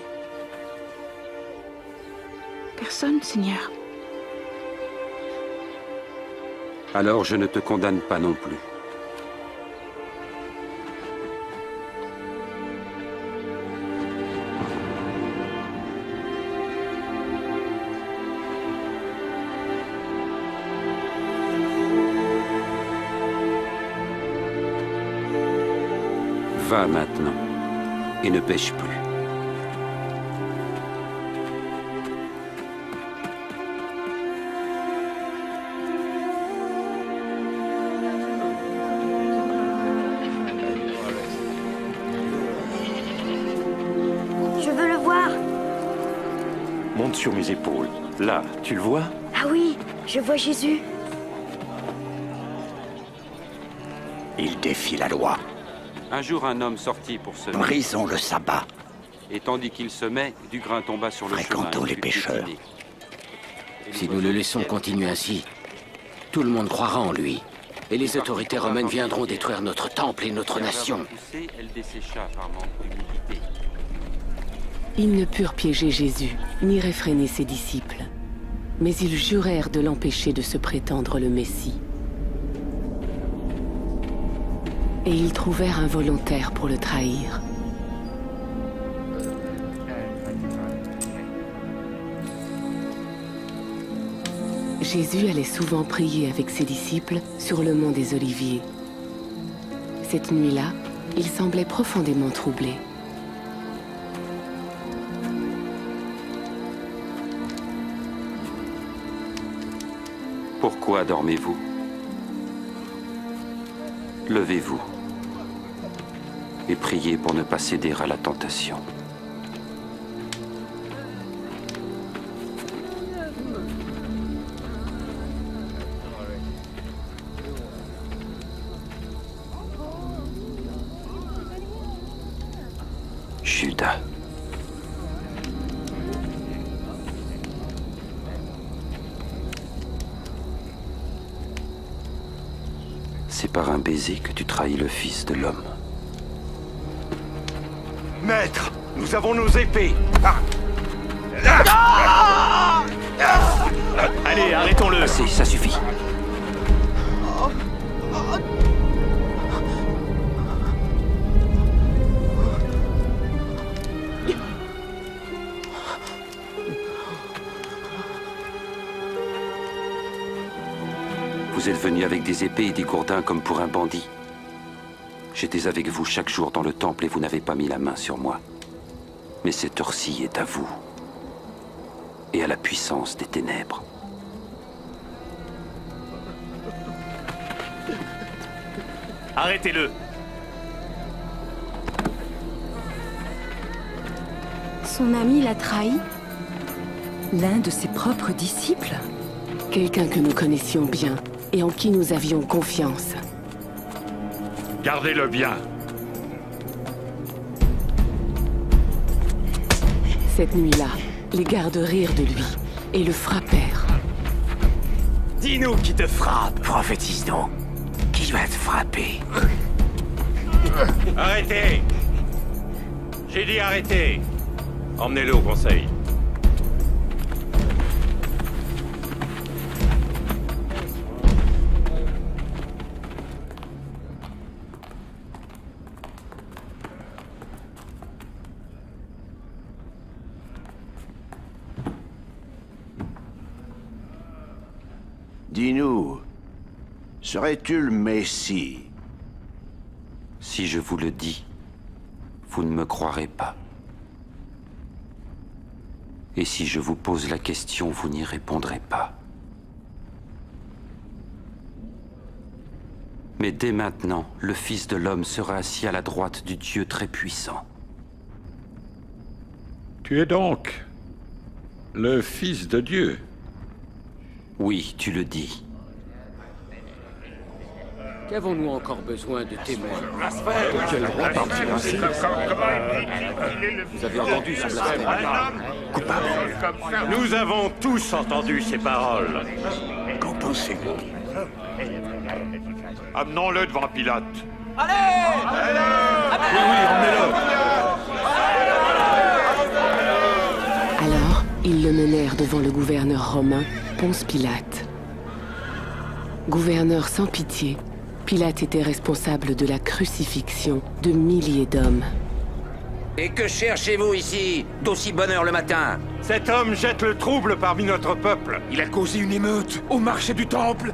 Personne, Seigneur. Alors je ne te condamne pas non plus. Va maintenant et ne pêche plus. Je veux le voir. Monte sur mes épaules. Là, tu le vois? Ah oui, je vois Jésus. Il défie la loi. Un jour, un homme sortit pour semer. Brisons le sabbat. Et tandis qu'il semait, du grain tomba sur le chemin. Fréquentons les pêcheurs. Si nous le laissons continuer ainsi, tout le monde croira en lui. Et les autorités romaines viendront détruire notre temple et notre nation. Elle dessécha par manque d'humilité. Ils ne purent piéger Jésus, ni réfréner ses disciples. Mais ils jurèrent de l'empêcher de se prétendre le Messie. Et ils trouvèrent un volontaire pour le trahir. Jésus allait souvent prier avec ses disciples sur le mont des Oliviers. Cette nuit-là, il semblait profondément troublé. Pourquoi dormez-vous? Levez-vous et priez pour ne pas céder à la tentation. Judas. C'est par un baiser que tu trahis le Fils de l'homme. Maître, nous avons nos épées. Allez, arrêtons-le. Assez, ça suffit. Vous êtes venu avec des épées et des gourdins comme pour un bandit. J'étais avec vous chaque jour dans le temple et vous n'avez pas mis la main sur moi. Mais cette heure-ci est à vous et à la puissance des ténèbres. Arrêtez-le. Son ami l'a trahi? L'un de ses propres disciples? Quelqu'un que nous connaissions bien et en qui nous avions confiance. Gardez-le bien. Cette nuit-là, les gardes rirent de lui et le frappèrent. Dis-nous qui te frappe. Prophétise donc. Qui va te frapper? Arrêtez. J'ai dit arrêtez. Emmenez-le au conseil. Dis-nous, serais-tu le Messie? Si je vous le dis, vous ne me croirez pas. Et si je vous pose la question, vous n'y répondrez pas. Mais dès maintenant, le Fils de l'homme sera assis à la droite du Dieu très puissant. Tu es donc le Fils de Dieu. Oui, tu le dis. Qu'avons-nous encore besoin de témoins? Quel roi partir ainsi? Vous avez entendu ce blasphème? Coupable. Nous avons tous entendu ces paroles. Qu'en pensez-vous? Amenons-le devant Pilate. Allez! Oui, emmenez-le. Alors, ils le menèrent devant le gouverneur romain, Ponce Pilate. Gouverneur sans pitié, Pilate était responsable de la crucifixion de milliers d'hommes. Et que cherchez-vous ici, d'aussi bonne heure le matin? Cet homme jette le trouble parmi notre peuple. Il a causé une émeute au marché du temple.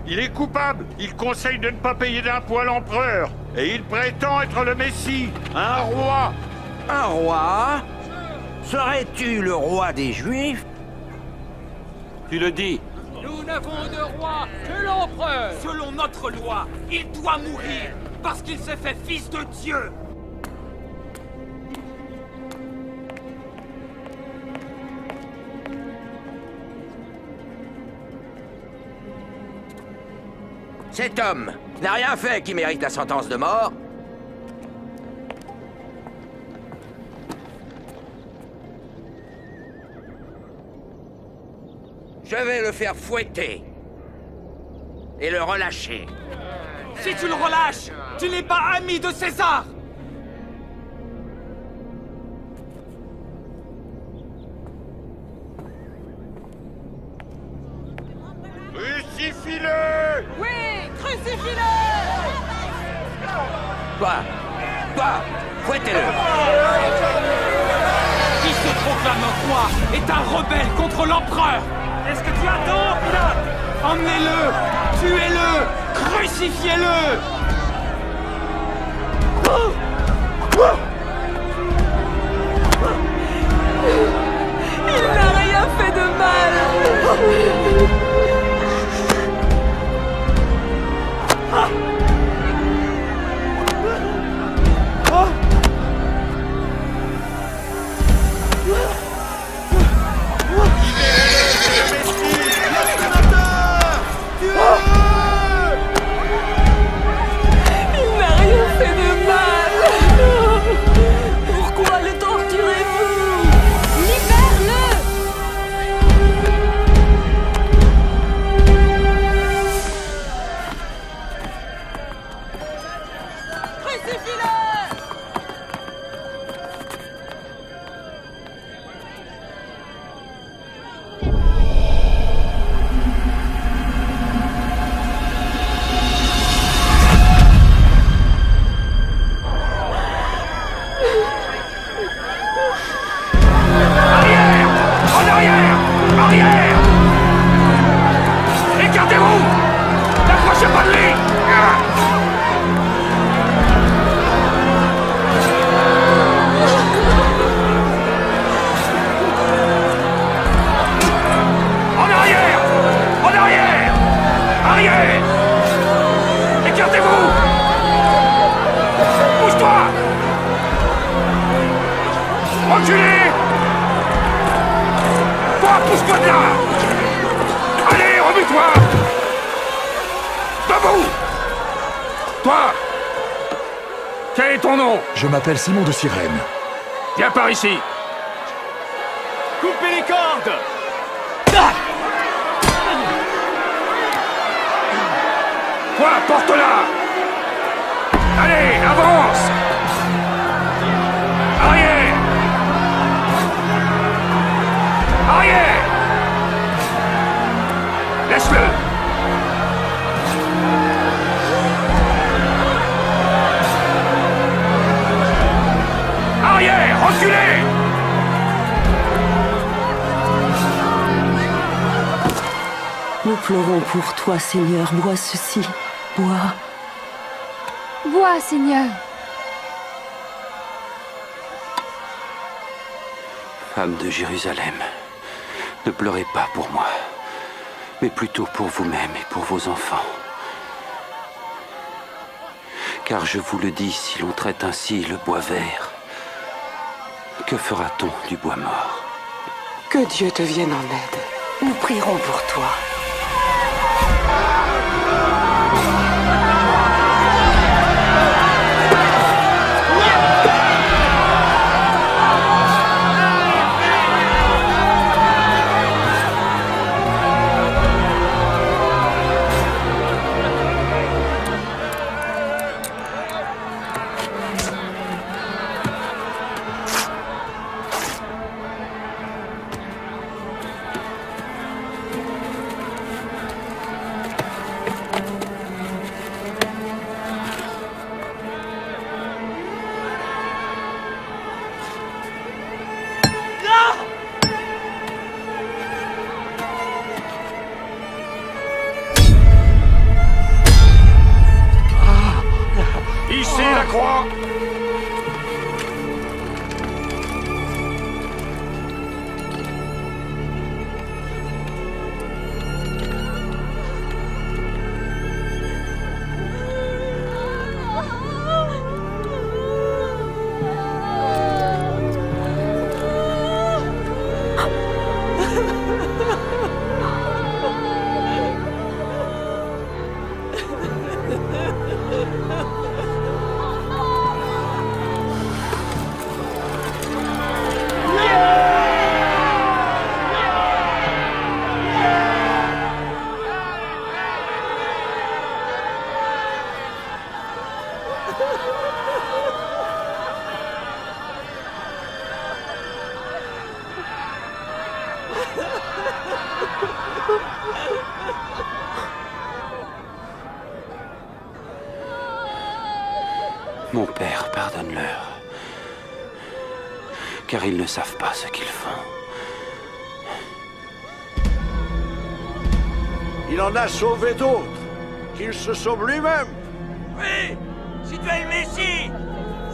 Il est coupable. Il conseille de ne pas payer d'impôts à l'empereur. Et il prétend être le Messie, un roi. Un roi? Serais-tu le roi des Juifs? Tu le dis. Nous n'avons de roi que l'empereur. Selon notre loi, il doit mourir parce qu'il s'est fait fils de Dieu. Cet homme n'a rien fait qui mérite la sentence de mort. Je vais le faire fouetter et le relâcher. Si tu le relâches, tu n'es pas ami de César. Crucifie-le! Oui, crucifie-le! Toi, fouettez-le! Qui se proclame roi est un rebelle contre l'empereur! Est-ce que tu attends, Pilate? Emmenez-le! Tuez-le! Crucifiez-le! Il n'a rien fait de mal. Il n'a rien fait de mal. Pourquoi le torturez-vous? Libère-le! Crucifie-le! Arrière! Écartez-vous! N'approchez pas de lui! En arrière! En arrière! Arrière! Écartez-vous! Bouge-toi! Reculez! Pousse-toi de là! Allez, remue-toi! Debout! Toi! Quel est ton nom? Je m'appelle Simon de Cyrène. Viens par ici! Coupez les cordes! Toi, porte-la! Allez, avance! Arrière! Arrière! Laisse-le! Arrière! Reculez! Nous pleurons pour toi, Seigneur. Bois ceci. Bois. Bois, Seigneur. Femme de Jérusalem, ne pleurez pas pour moi, mais plutôt pour vous-même et pour vos enfants. Car je vous le dis, si l'on traite ainsi le bois vert, que fera-t-on du bois mort? Que Dieu te vienne en aide. Nous prierons pour toi. la croix! Mon Père, pardonne-leur, car ils ne savent pas ce qu'ils font. Il en a sauvé d'autres. Qu'il se sauve lui-même. Oui! Si tu es le Messie,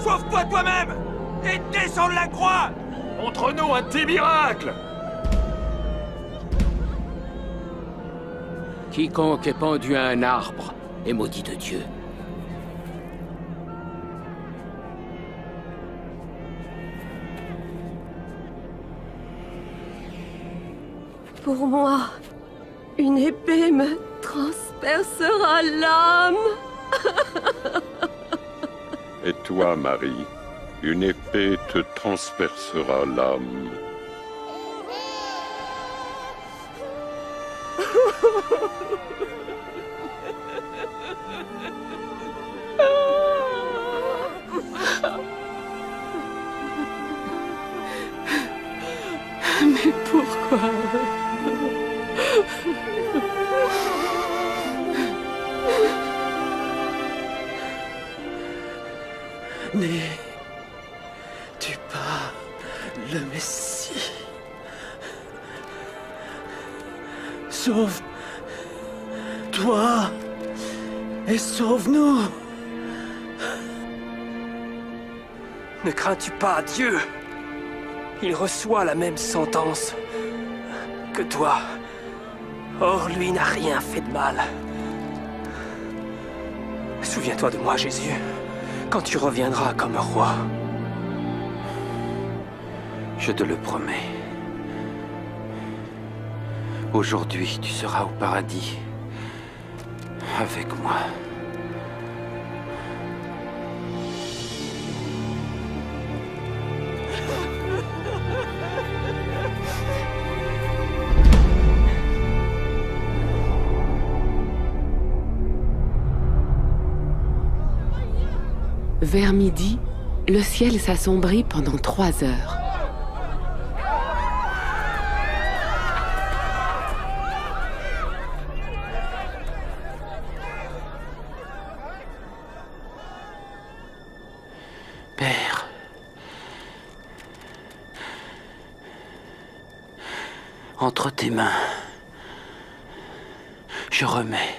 sauve-toi toi-même et descends de la croix! Montre-nous un petit miracle! Quiconque est pendu à un arbre est maudit de Dieu. Pour moi, une épée me transpercera l'âme. Et toi, Marie, une épée te transpercera l'âme. Mais pourquoi? N'es-tu pas le Messie? Sauve-toi et sauve-nous. Ne crains-tu pas Dieu? Il reçoit la même sentence que toi. Or, lui n'a rien fait de mal. Souviens-toi de moi, Jésus, quand tu reviendras comme roi. Je te le promets. Aujourd'hui, tu seras au paradis avec moi. Vers midi, le ciel s'assombrit pendant 3 heures. Père, entre tes mains, je remets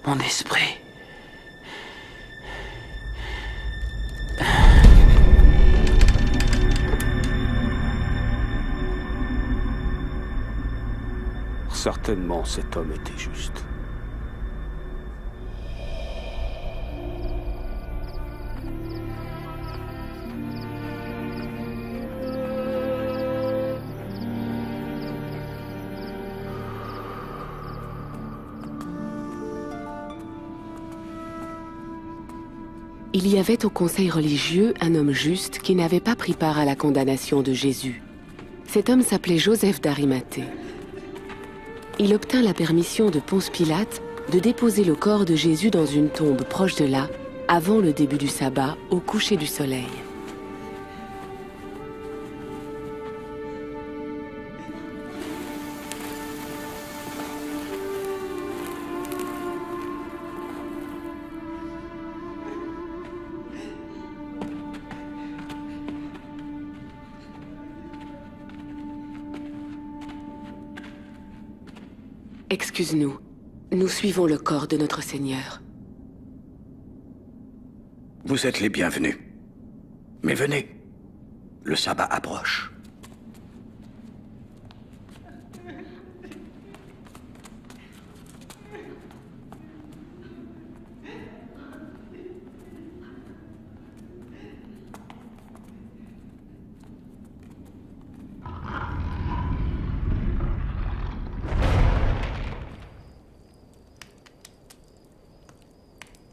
mon esprit. Certainement, cet homme était juste. Il y avait au conseil religieux un homme juste qui n'avait pas pris part à la condamnation de Jésus. Cet homme s'appelait Joseph d'Arimathée. Il obtint la permission de Ponce Pilate de déposer le corps de Jésus dans une tombe proche de là, avant le début du sabbat, au coucher du soleil. Excuse-nous, nous suivons le corps de notre Seigneur. Vous êtes les bienvenus. Mais venez, le sabbat approche.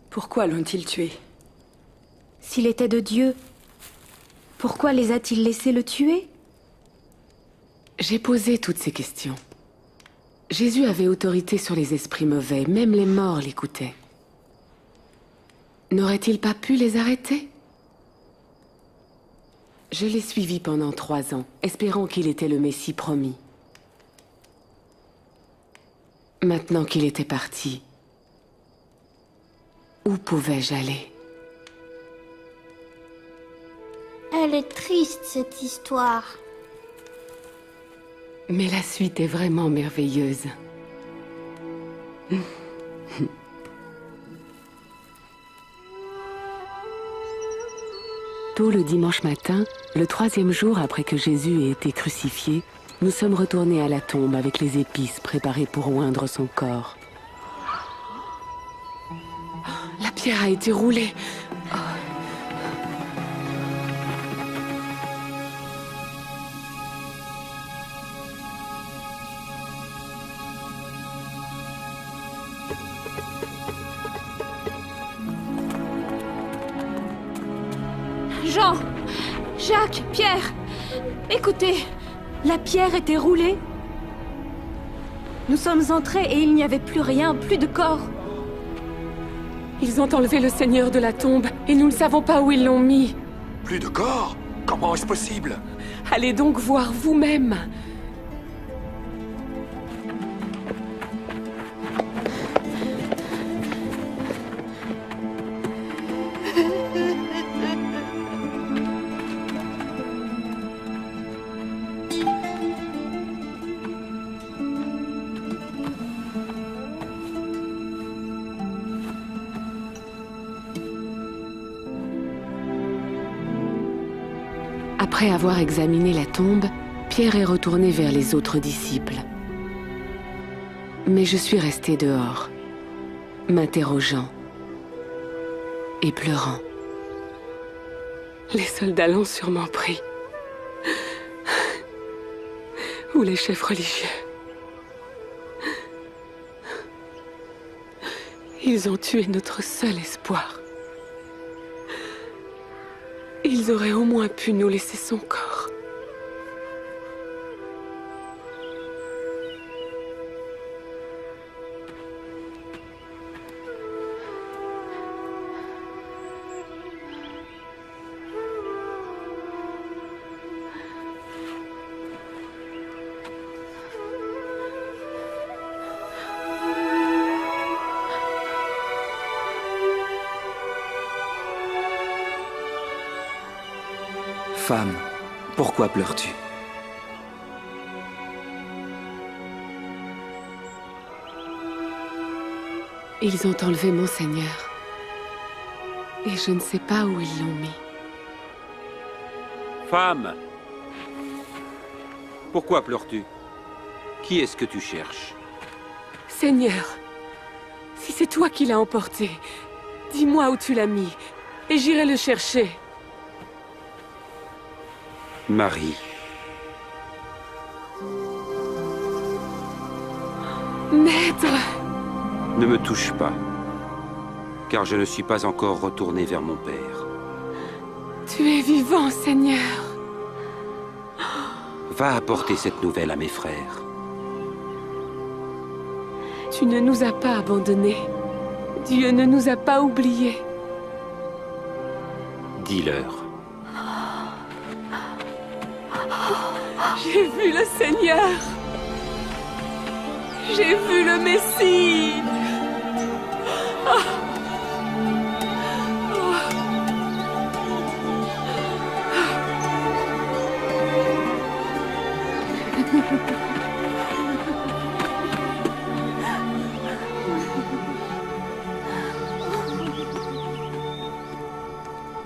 Pourquoi l'ont-ils tué? S'il était de Dieu, pourquoi les a-t-il laissés le tuer? J'ai posé toutes ces questions. Jésus avait autorité sur les esprits mauvais, même les morts l'écoutaient. N'aurait-il pas pu les arrêter? Je l'ai suivi pendant 3 ans, espérant qu'il était le Messie promis. Maintenant qu'il était parti, où pouvais-je aller? Elle est triste, cette histoire. Mais la suite est vraiment merveilleuse. Tôt le dimanche matin, le 3e jour après que Jésus ait été crucifié, nous sommes retournés à la tombe avec les épices préparées pour oindre son corps. La pierre a été roulée. Jean, Jacques, Pierre, écoutez, la pierre était roulée. Nous sommes entrés et il n'y avait plus rien, plus de corps. Ils ont enlevé le Seigneur de la tombe et nous ne savons pas où ils l'ont mis. Plus de corps? Comment est-ce possible? Allez donc voir vous-même. Après avoir examiné la tombe, Pierre est retourné vers les autres disciples. Mais je suis restée dehors, m'interrogeant et pleurant. Les soldats l'ont sûrement pris. Ou les chefs religieux. Ils ont tué notre seul espoir. Ils auraient au moins pu nous laisser son corps. Femme, pourquoi pleures-tu? Ils ont enlevé mon Seigneur. Et je ne sais pas où ils l'ont mis. Femme! Pourquoi pleures-tu? Qui est-ce que tu cherches? Seigneur, si c'est toi qui l'as emporté, dis-moi où tu l'as mis, et j'irai le chercher. Marie. Maître! Ne me touche pas, car je ne suis pas encore retourné vers mon Père. Tu es vivant, Seigneur. Va apporter cette nouvelle à mes frères. Tu ne nous as pas abandonnés. Dieu ne nous a pas oubliés. Dis-leur. J'ai vu le Seigneur. J'ai vu le Messie.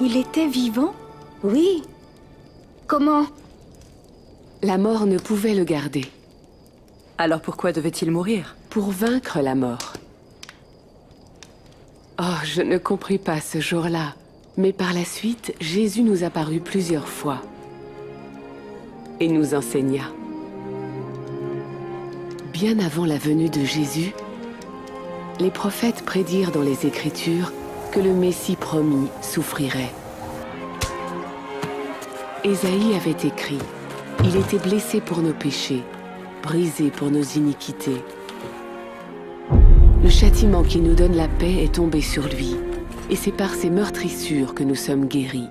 Il était vivant? Oui. Comment? La mort ne pouvait le garder. Alors pourquoi devait-il mourir? Pour vaincre la mort. Oh, je ne compris pas ce jour-là. Mais par la suite, Jésus nous apparut plusieurs fois. Et nous enseigna. Bien avant la venue de Jésus, les prophètes prédirent dans les Écritures que le Messie promis souffrirait. Ésaïe avait écrit « Il était blessé pour nos péchés, brisé pour nos iniquités. Le châtiment qui nous donne la paix est tombé sur lui, et c'est par ses meurtrissures que nous sommes guéris. »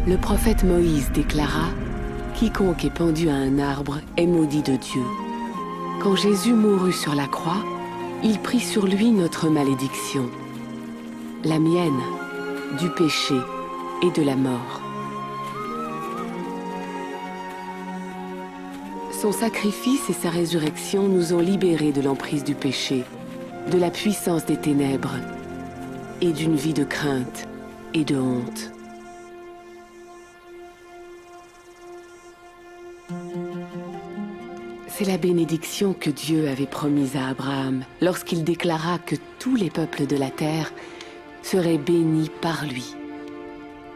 Le prophète Moïse déclara « Quiconque est pendu à un arbre est maudit de Dieu. » Quand Jésus mourut sur la croix, il prit sur lui notre malédiction, la mienne, du péché et de la mort. Son sacrifice et sa résurrection nous ont libérés de l'emprise du péché, de la puissance des ténèbres et d'une vie de crainte et de honte. C'est la bénédiction que Dieu avait promise à Abraham lorsqu'il déclara que tous les peuples de la terre seraient bénis par lui.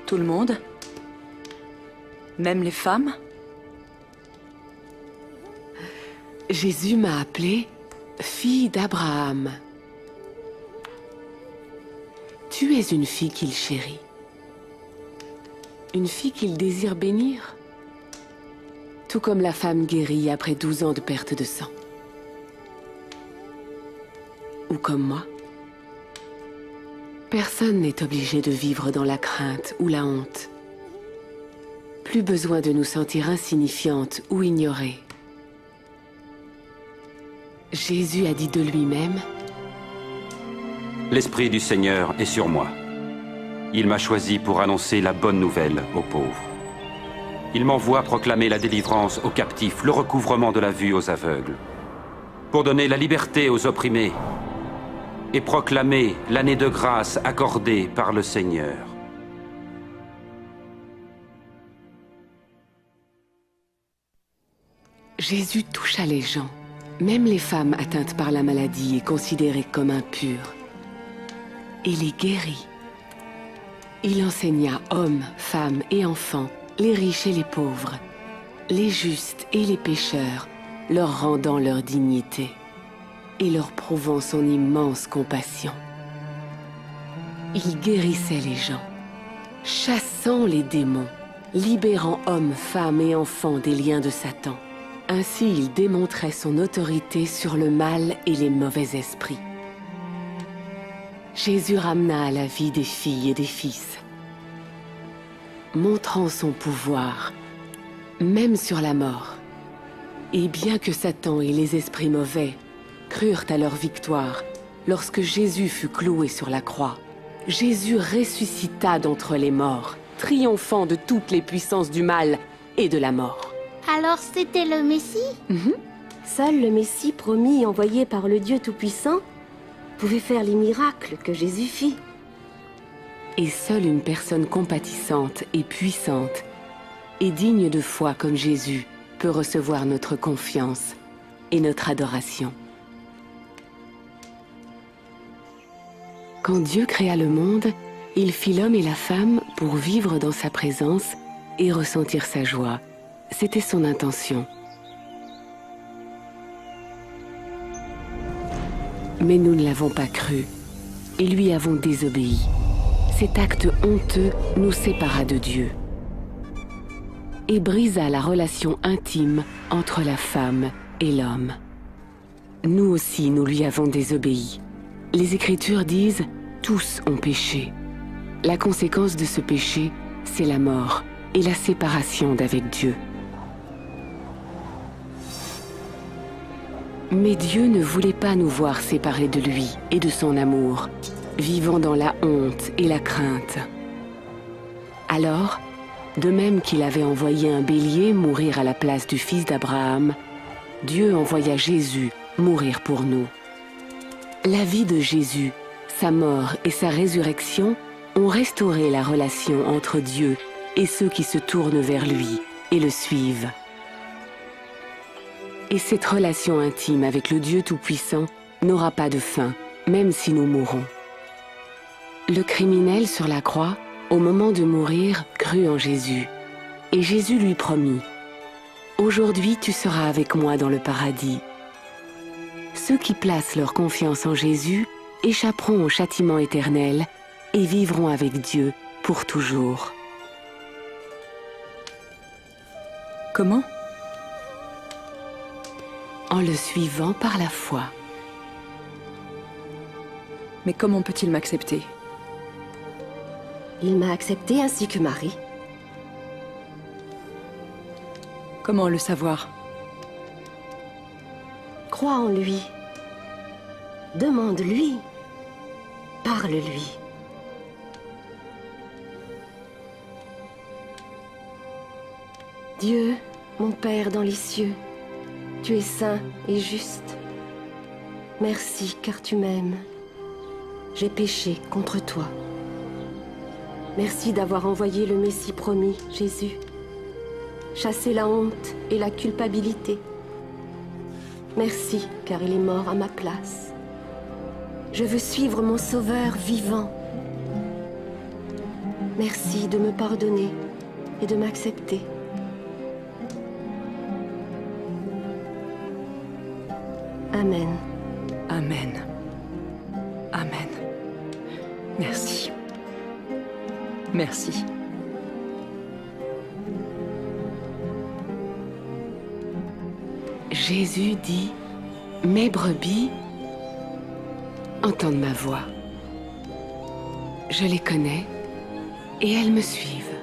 Tout le monde? Même les femmes? Jésus m'a appelée fille d'Abraham. Tu es une fille qu'il chérit. Une fille qu'il désire bénir. Tout comme la femme guérie après 12 ans de perte de sang. Ou comme moi. Personne n'est obligé de vivre dans la crainte ou la honte. Plus besoin de nous sentir insignifiantes ou ignorées. Jésus a dit de lui-même « L'Esprit du Seigneur est sur moi. Il m'a choisi pour annoncer la bonne nouvelle aux pauvres. Il m'envoie proclamer la délivrance aux captifs, le recouvrement de la vue aux aveugles, pour donner la liberté aux opprimés et proclamer l'année de grâce accordée par le Seigneur. » Jésus toucha les gens, même les femmes atteintes par la maladie et considérées comme impures, et les guérit. Il enseigna hommes, femmes et enfants, les riches et les pauvres, les justes et les pécheurs, leur rendant leur dignité et leur prouvant son immense compassion. Il guérissait les gens, chassant les démons, libérant hommes, femmes et enfants des liens de Satan. Ainsi, il démontrait son autorité sur le mal et les mauvais esprits. Jésus ramena à la vie des filles et des fils, montrant son pouvoir, même sur la mort. Et bien que Satan et les esprits mauvais crurent à leur victoire, lorsque Jésus fut cloué sur la croix, Jésus ressuscita d'entre les morts, triomphant de toutes les puissances du mal et de la mort. Alors c'était le Messie? Seul le Messie promis et envoyé par le Dieu Tout-Puissant pouvait faire les miracles que Jésus fit. Et seule une personne compatissante et puissante et digne de foi comme Jésus peut recevoir notre confiance et notre adoration. Quand Dieu créa le monde, il fit l'homme et la femme pour vivre dans sa présence et ressentir sa joie. C'était son intention. Mais nous ne l'avons pas cru et lui avons désobéi. Cet acte honteux nous sépara de Dieu et brisa la relation intime entre la femme et l'homme. Nous aussi, nous lui avons désobéi. Les Écritures disent « Tous ont péché ». La conséquence de ce péché, c'est la mort et la séparation d'avec Dieu. Mais Dieu ne voulait pas nous voir séparés de lui et de son amour, vivant dans la honte et la crainte. Alors, de même qu'il avait envoyé un bélier mourir à la place du fils d'Abraham, Dieu envoya Jésus mourir pour nous. La vie de Jésus, Sa mort et sa résurrection ont restauré la relation entre Dieu et ceux qui se tournent vers lui et le suivent. Et cette relation intime avec le Dieu Tout-Puissant n'aura pas de fin, même si nous mourons. Le criminel sur la croix, au moment de mourir, crut en Jésus. Et Jésus lui promit, « Aujourd'hui tu seras avec moi dans le paradis. » Ceux qui placent leur confiance en Jésus échapperont au châtiment éternel et vivront avec Dieu pour toujours. Comment? En le suivant par la foi. Mais comment peut-il m'accepter? Il m'a accepté ainsi que Marie. Comment le savoir? Crois en lui. Demande-lui. Parle-lui. Dieu, mon Père dans les cieux, tu es saint et juste. Merci car tu m'aimes. J'ai péché contre toi. Merci d'avoir envoyé le Messie promis, Jésus. Chasser la honte et la culpabilité. Merci car il est mort à ma place. Je veux suivre mon Sauveur vivant. Merci de me pardonner et de m'accepter. Amen. Amen. Amen. Merci. Merci. Jésus dit, « Mes brebis entendent ma voix. Je les connais et elles me suivent.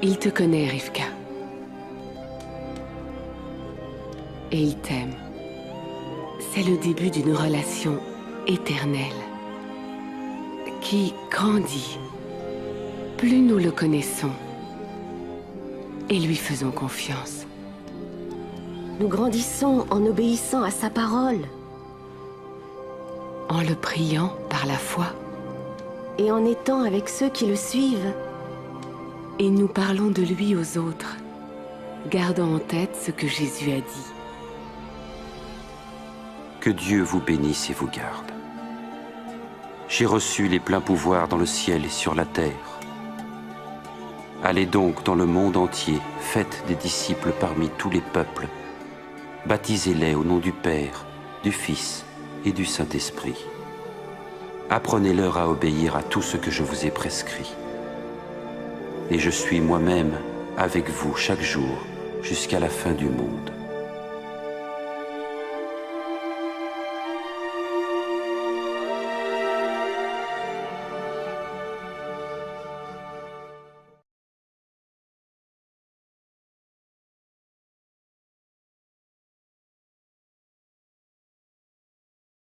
Il te connaît, Rivka. Et il t'aime. C'est le début d'une relation éternelle qui grandit. Plus nous le connaissons et lui faisons confiance. Nous grandissons en obéissant à sa parole. En le priant par la foi. Et en étant avec ceux qui le suivent. Et nous parlons de lui aux autres, gardant en tête ce que Jésus a dit. Que Dieu vous bénisse et vous garde. J'ai reçu les pleins pouvoirs dans le ciel et sur la terre. Allez donc dans le monde entier, faites des disciples parmi tous les peuples. Baptisez-les au nom du Père, du Fils et du Saint-Esprit. Apprenez-leur à obéir à tout ce que je vous ai prescrit. Et je suis moi-même avec vous chaque jour jusqu'à la fin du monde.